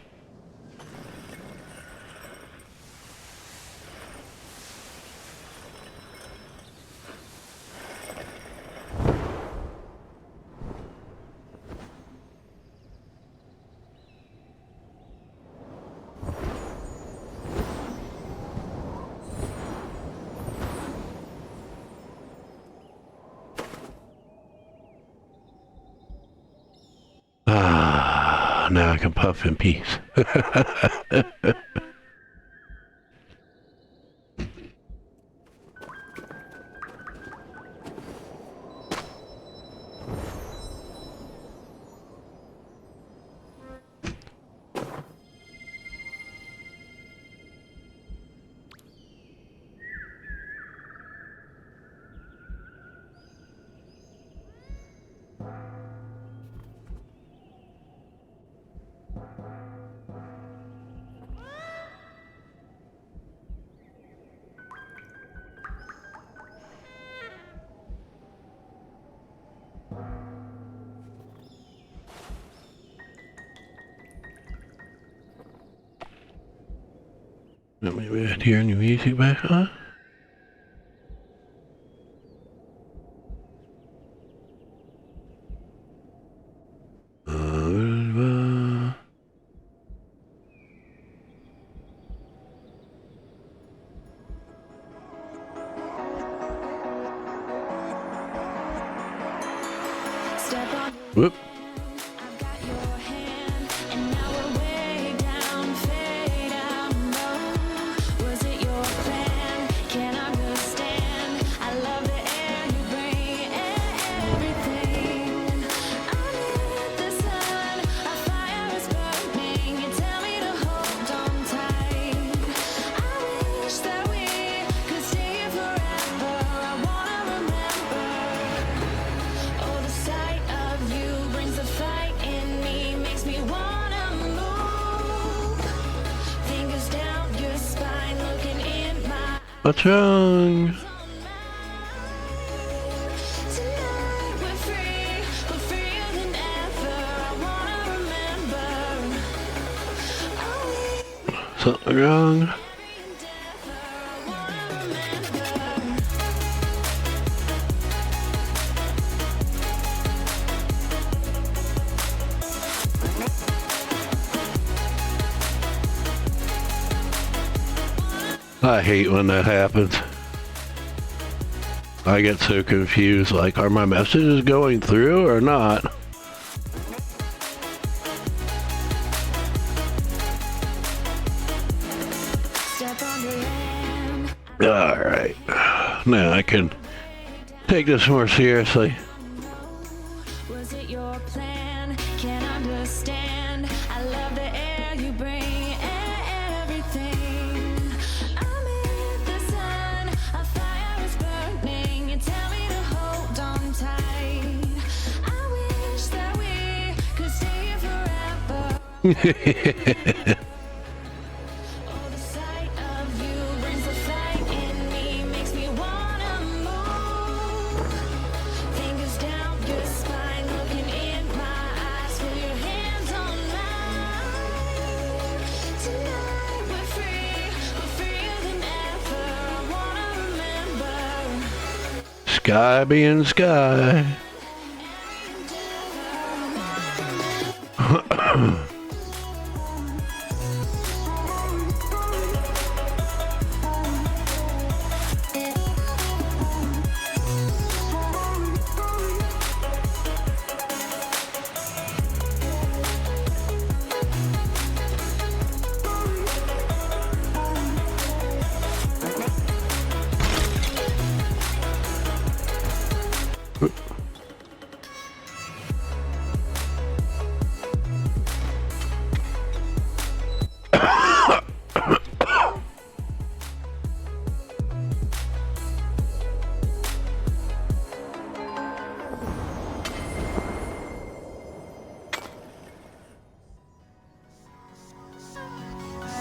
Ah, now I can puff in peace. Let me turn the music back on. Whoop. I've got your hand, and now we're way down, fade out low. Was it your plan? Can't understand. I love the air you bring, everything. Under the sun, our fire is burning. You tell me to hold on tight. I wish that we could stay here forever. I wanna remember. Oh, the sight of you brings the fight in me, makes me wanna move. Fingers down your spine, looking in my What's wrong? tonight. We're freer than ever. I wanna remember. Oh, we Something wrong? endeavor. I wanna remember. I hate when that happens. I get so confused, like, are my messages going through or not? Step on the land. Alright. Now I can take this more seriously. Was it your plan? Can't understand. I love the air you bring, everything. I'm in the sun, a fire is burning. You tell me to hold on tight. I wish that we could stay here forever. Oh, the sight of you brings the fight in me, makes me wanna move. Fingers down your spine, looking in my eyes, feel your hands on mine. Tonight we're freer than ever. I wanna remember. Sky being sky.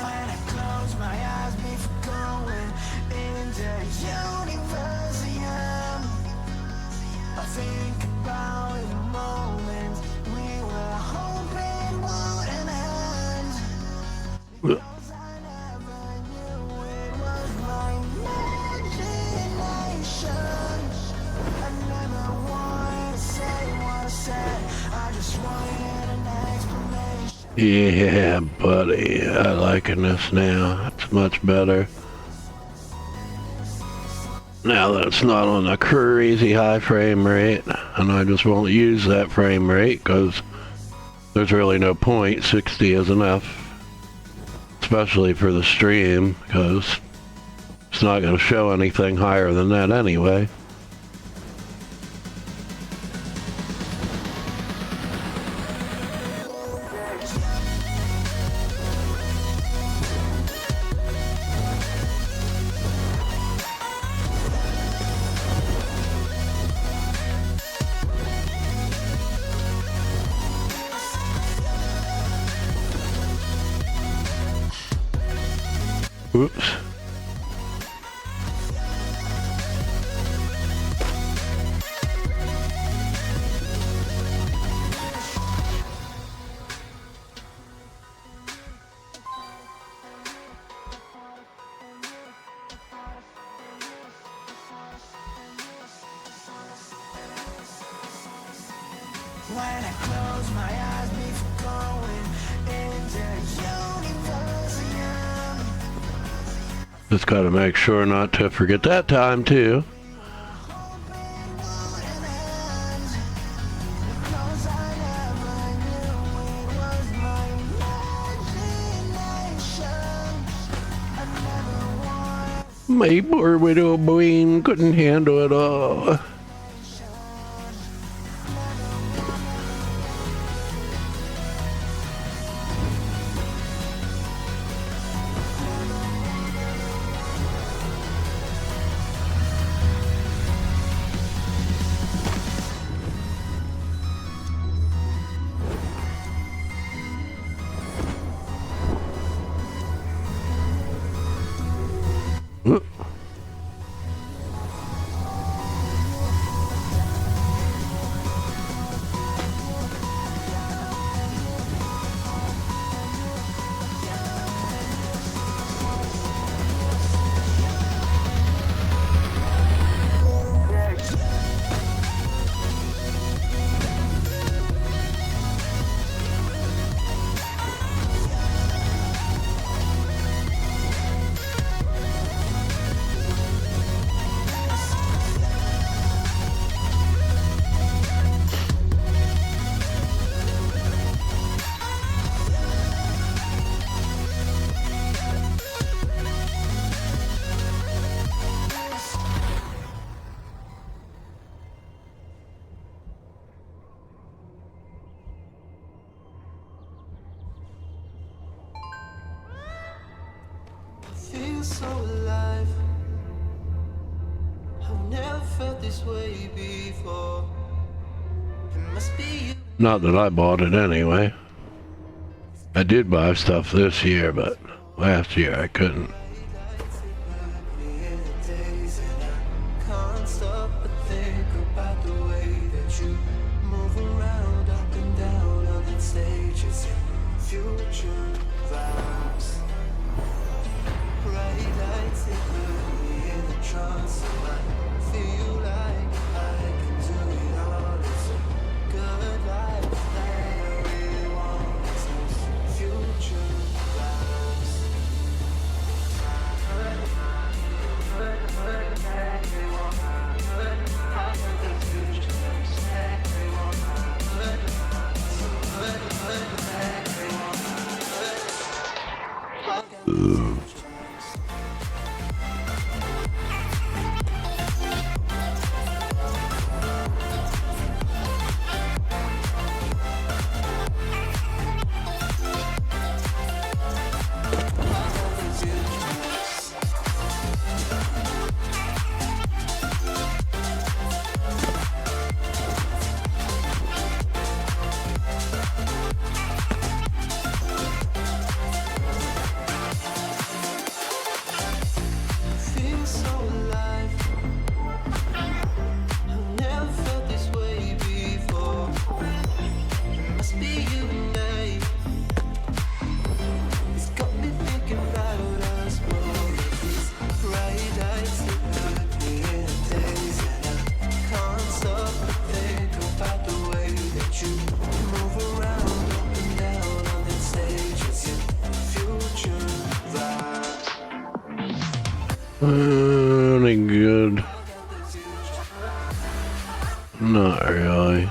When I close my eyes before going into Universium, I think about the moments we were hoping wouldn't end. Because I never knew it was my imagination. I never wanted to say what I said, I just wanted an explanation. Yeah, buddy. I liking this now. It's much better. Now that it's not on a crazy high frame rate, and I just won't use that frame rate because there's really no point. 60 is enough. Especially for the stream, because it's not going to show anything higher than that anyway. Oops. When I close my eyes before going into Universium, Just gotta make sure not to forget that time too. hoping wouldn't end. Because I My poor widow Boeing couldn't handle it all. Feel so alive. I've never felt this way before. It must be you. Not that I bought it anyway. I did buy stuff this year, but last year I couldn't. Can't stop but think about the way that you move around up and down on that stage. It's your future vibes. Bright lights, they put me in a trance. So I feel like I can do it all. It's a good life that I really want. It's those future vibes. Feel so alive. I've never felt this way before. It must be you and I. It's got me thinking about us both. These bright lights that put me in a daze, and I can't stop but think about the way that you move around up and down on that stage. It's your future vibe. Any good? Not really.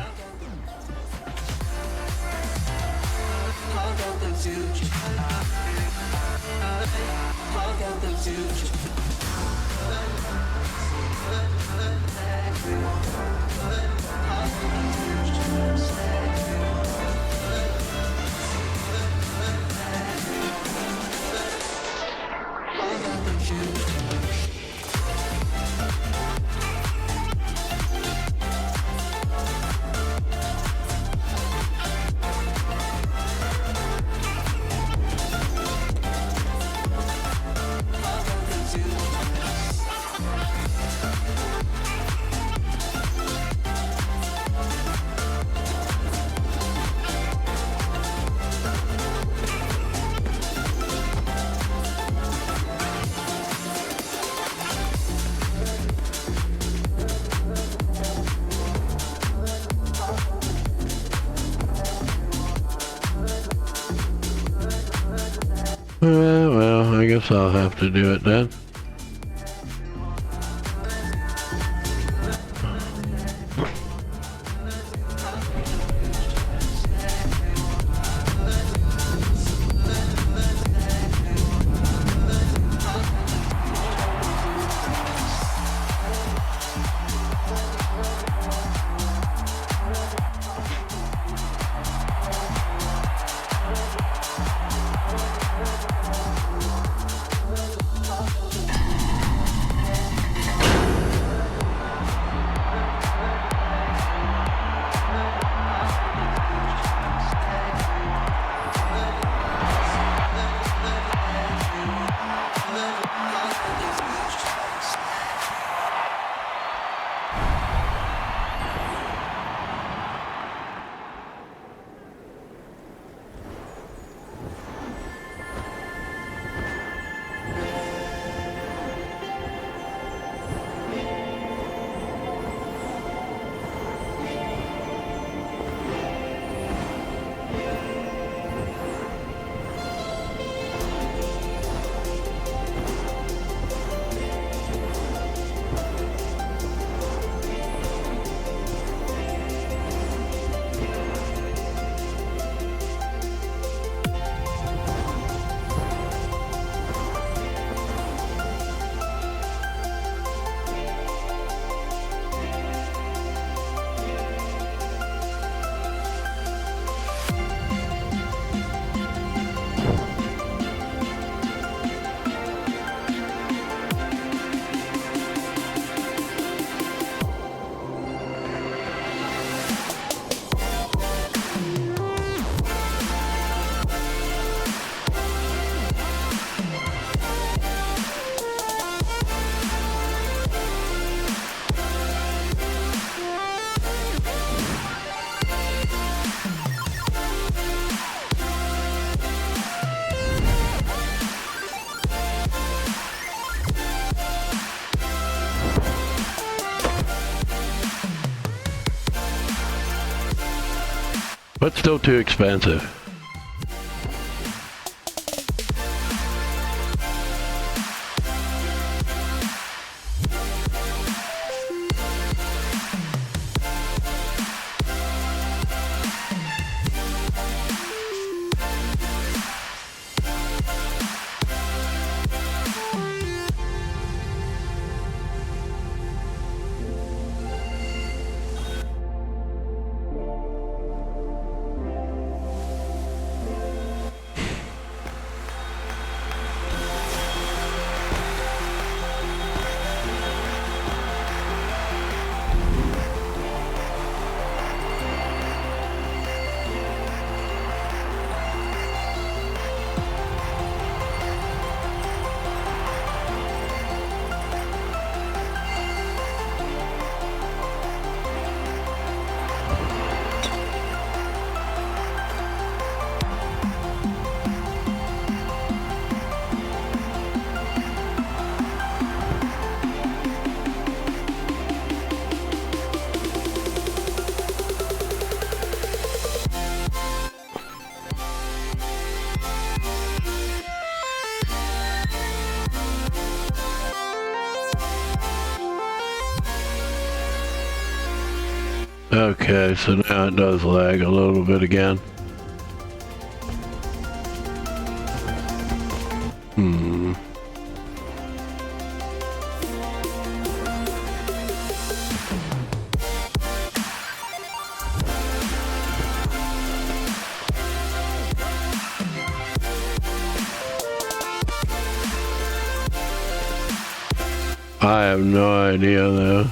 Well, I guess I'll have to do it then. but still too expensive. Okay, so now it does lag a little bit again. I have no idea though.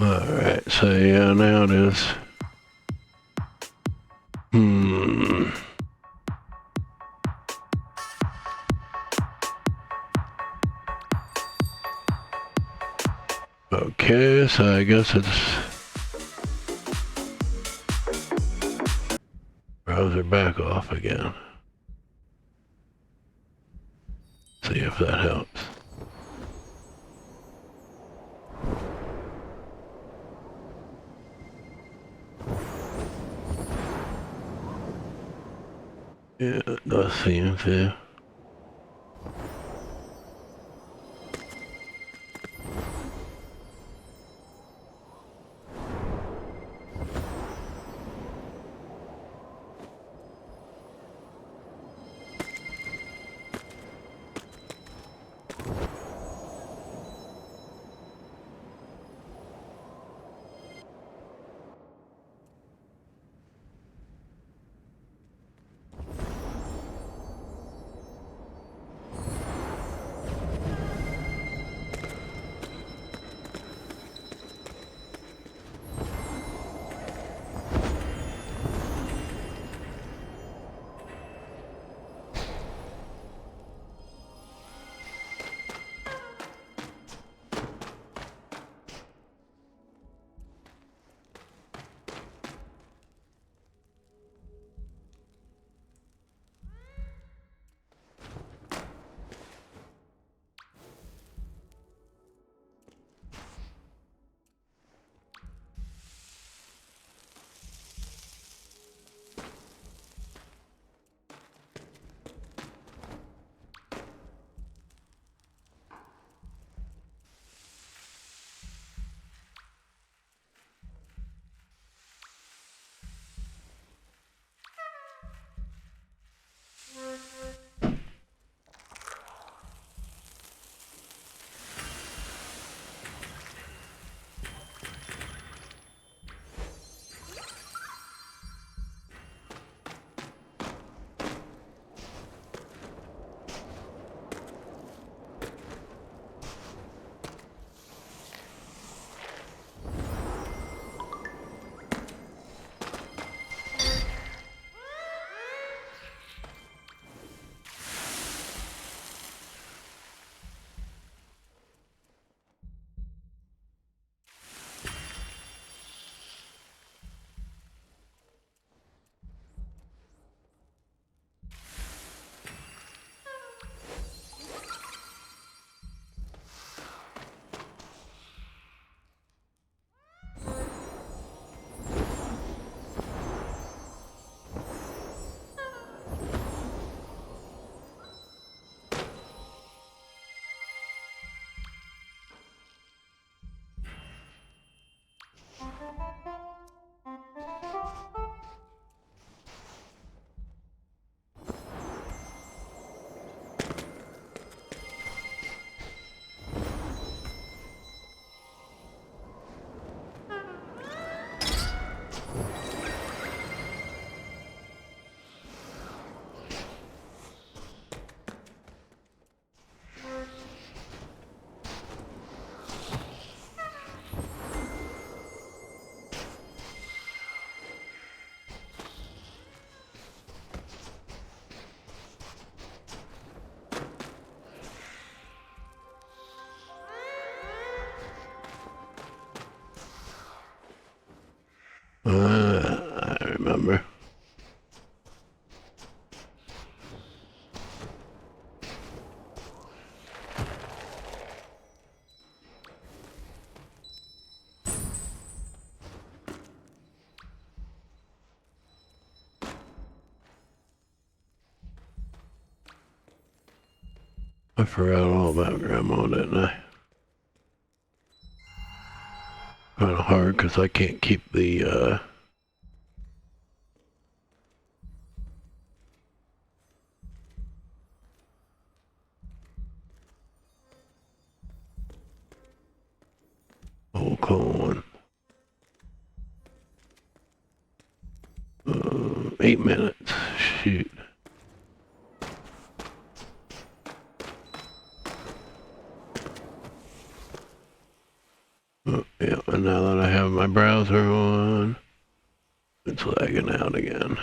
Alright, so yeah, now it is. Okay, so I guess it's browser back off again. See if that helps. Yeah, it does seem to. remember. I forgot all about Grandma, didn't I? Kind of hard because I can't keep the, whole corn. 8 minutes. Shoot. Oh, yeah, and now that I have my browser on, it's lagging out again.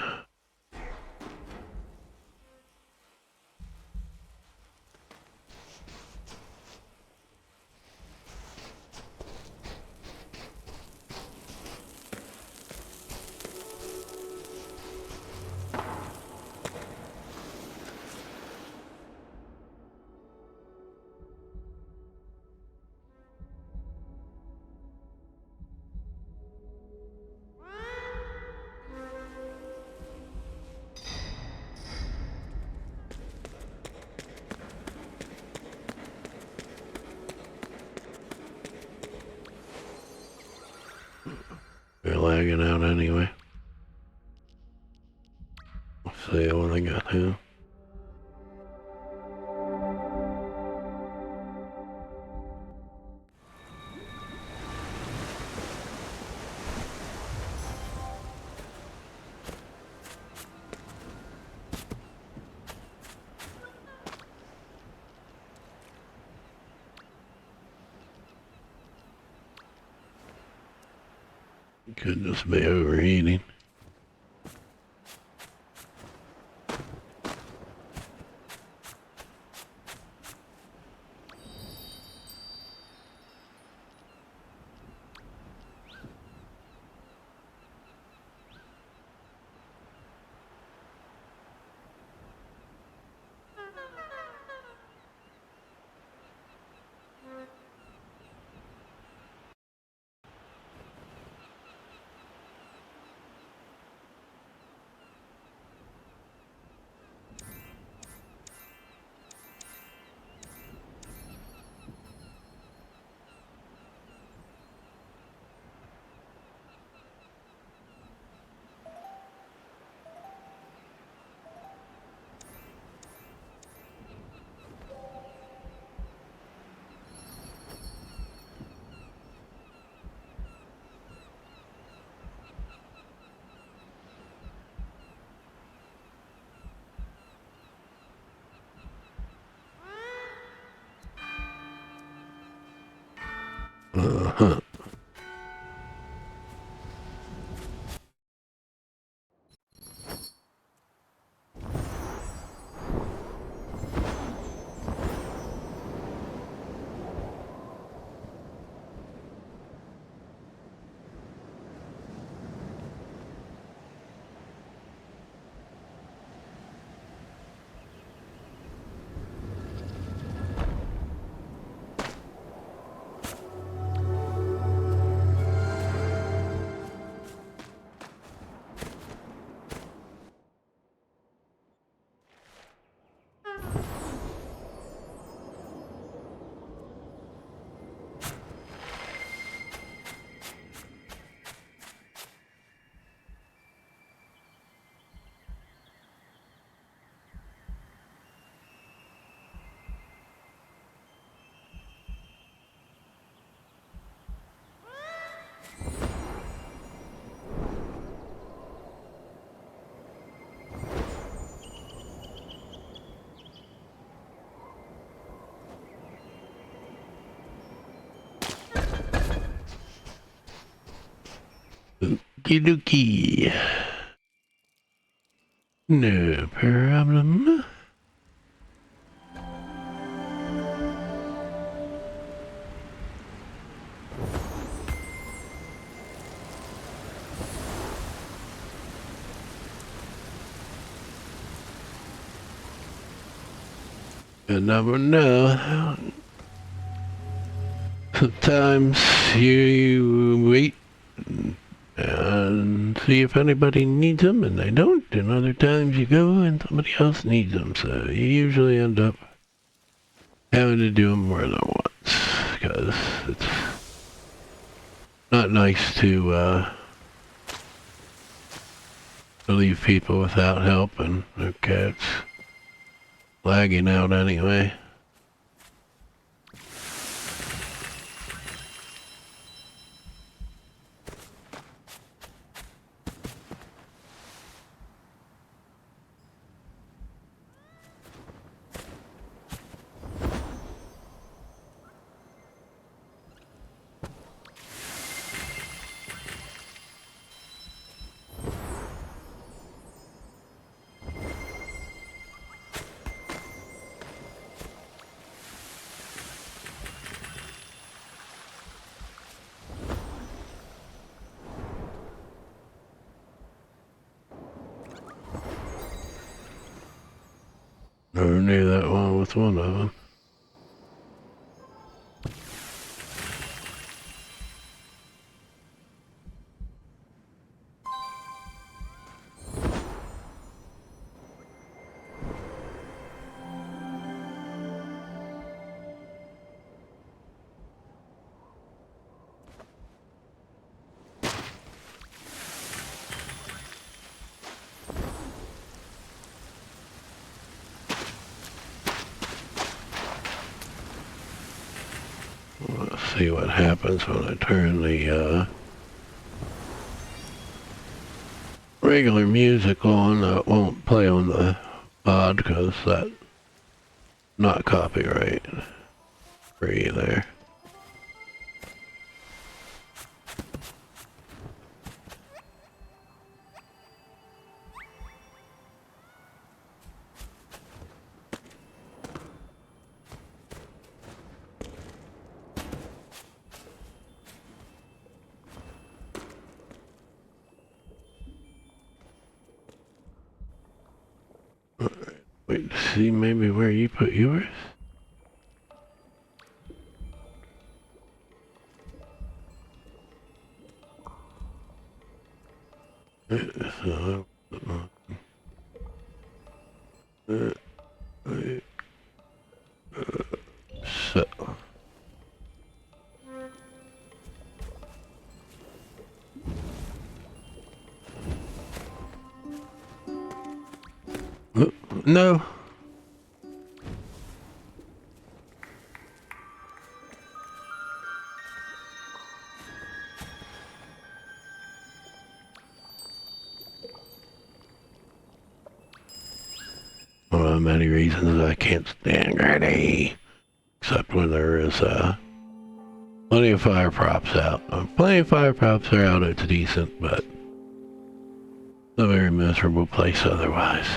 They're lagging out anyway. Let's see what I got here. Could just be overheating. Uh-huh. Okie dokie. No problem. You never know. Sometimes you wait and see if anybody needs them, and they don't. And other times you go and somebody else needs them. So you usually end up having to do them more than once, because it's not nice to leave people without help. And okay, it's lagging out anyway. Never knew that one was one of them. Let's see what happens when I turn the regular music on. That won't play on the pod because that's not copyright free there. Wait to see maybe where you put yours. So, so. No. One of the many reasons I can't stand Granny, except when there is plenty of fire props out. Plenty of fire props are out, it's decent, but a very miserable place otherwise.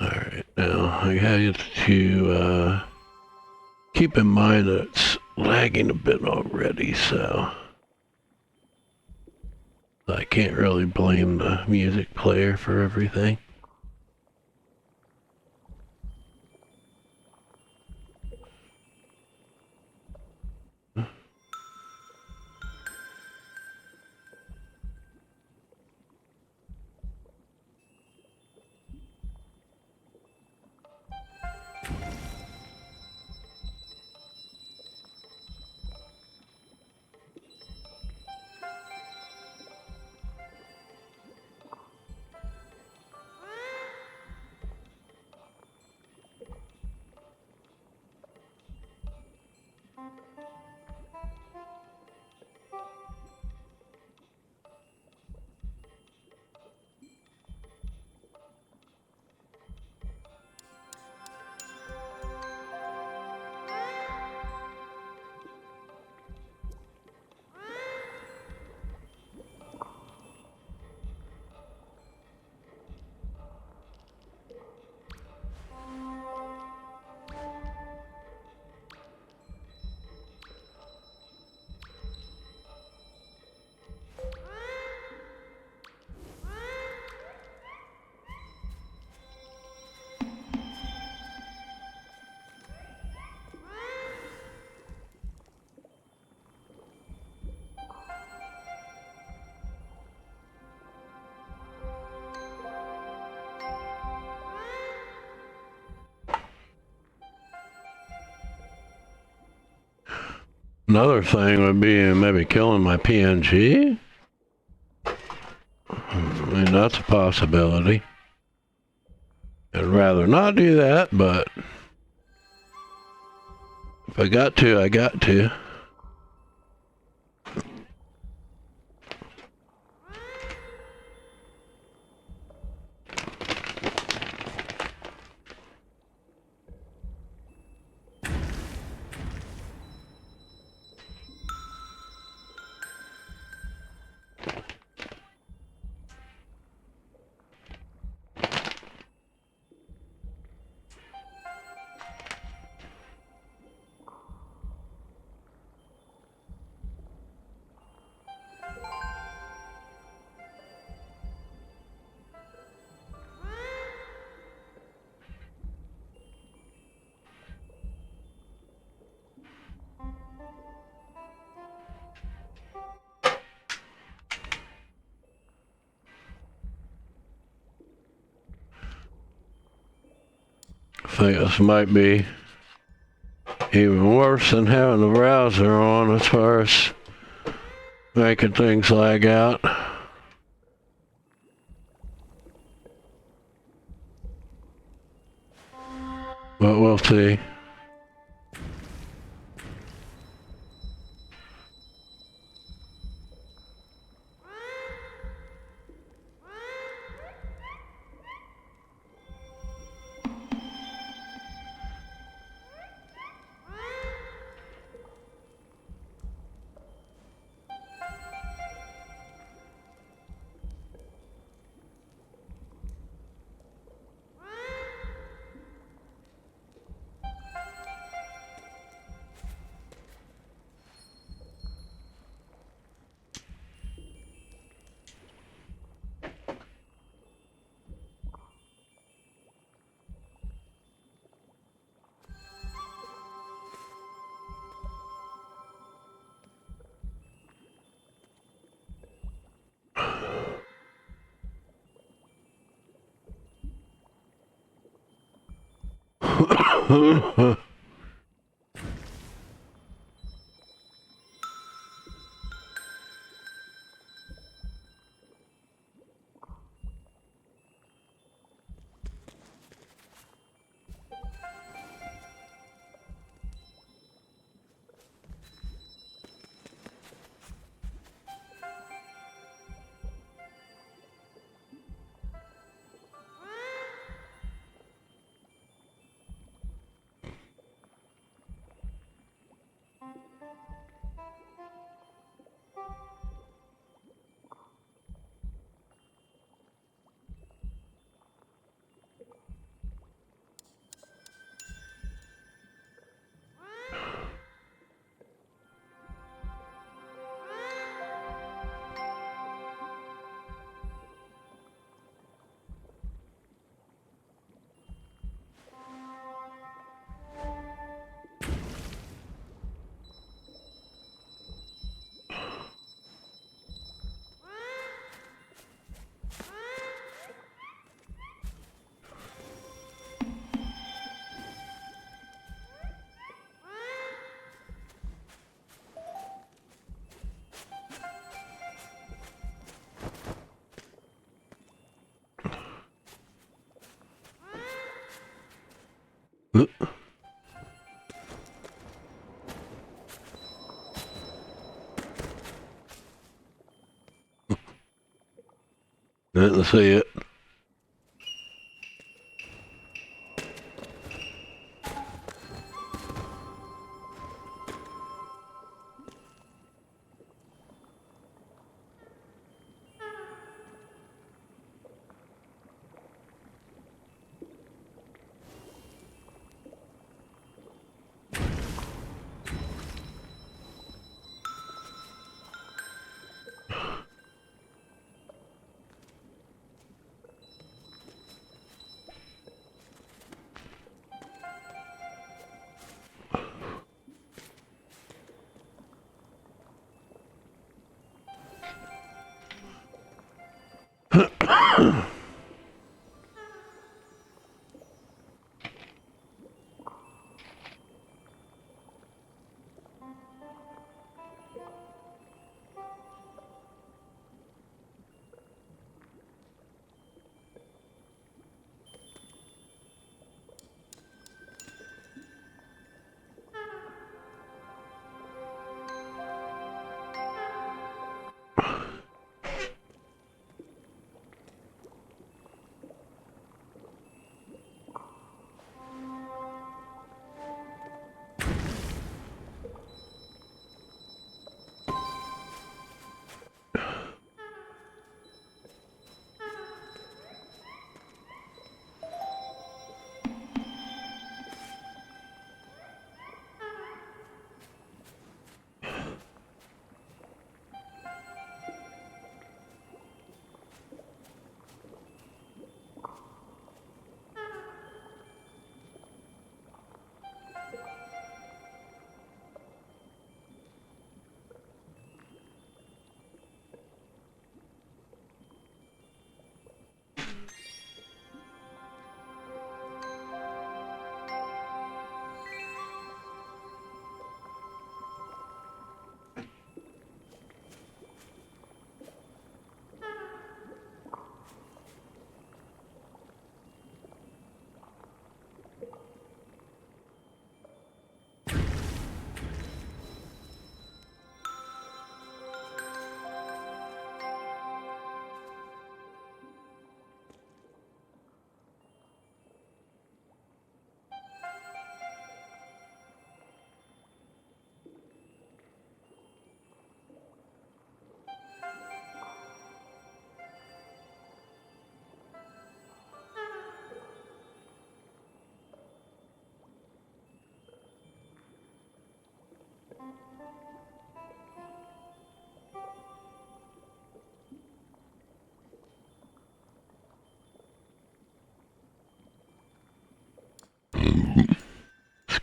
Alright, now I have to keep in mind that it's lagging a bit already, so I can't really blame the music player for everything. Another thing would be maybe killing my PNG. I mean, that's a possibility. I'd rather not do that, but if I got to, I got to. I think this might be even worse than having the browser on as far as making things lag out. But we'll see. Didn't see it.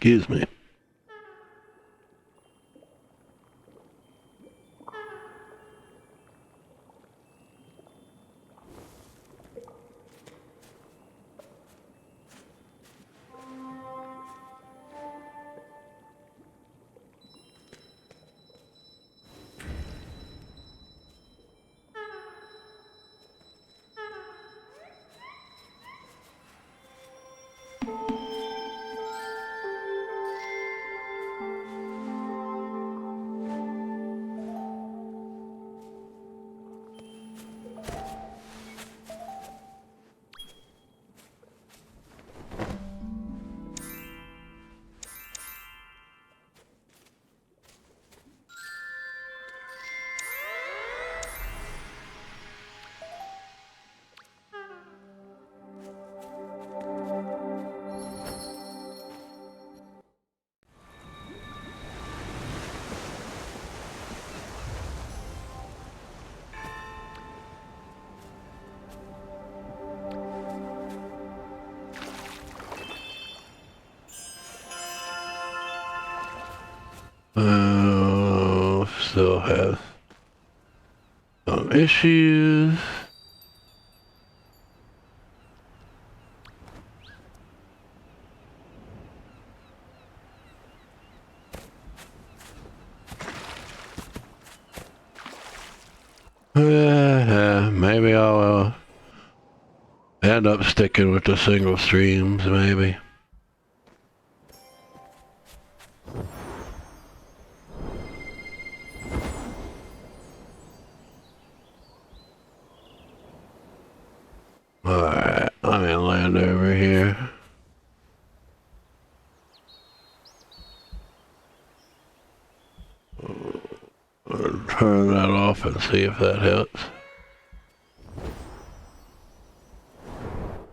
Excuse me. Still have some issues. Maybe I'll end up sticking with the single streams, maybe. Alright, I'm gonna land over here. I'll turn that off and see if that helps.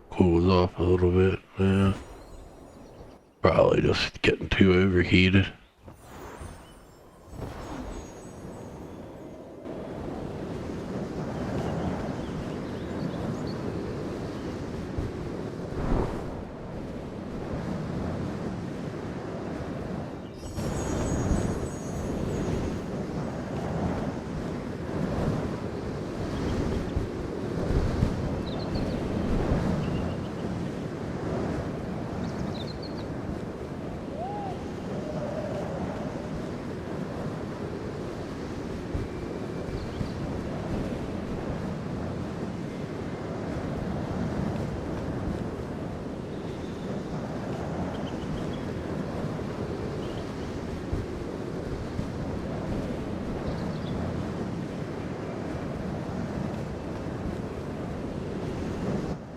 Cools off a little bit, yeah. Probably just getting too overheated.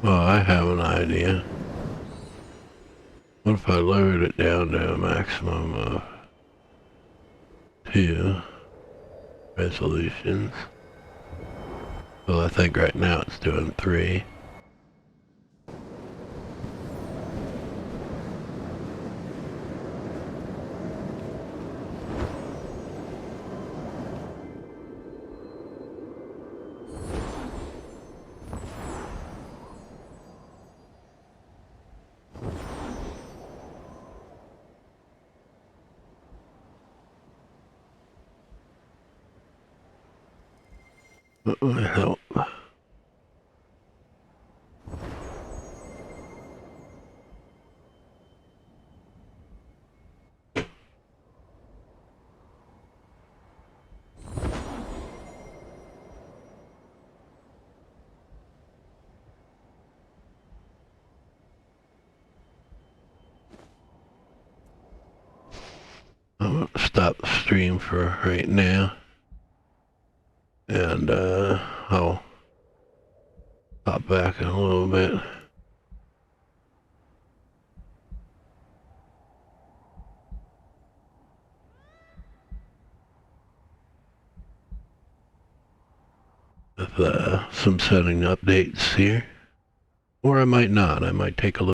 Oh, I have an idea. What if I lowered it down to a maximum of 2 resolutions? Well, I think right now it's doing 3. Help. I'm gonna stop the stream for right now. And I'll pop back in a little bit. With some setting updates here. Or I might not. I might take a look.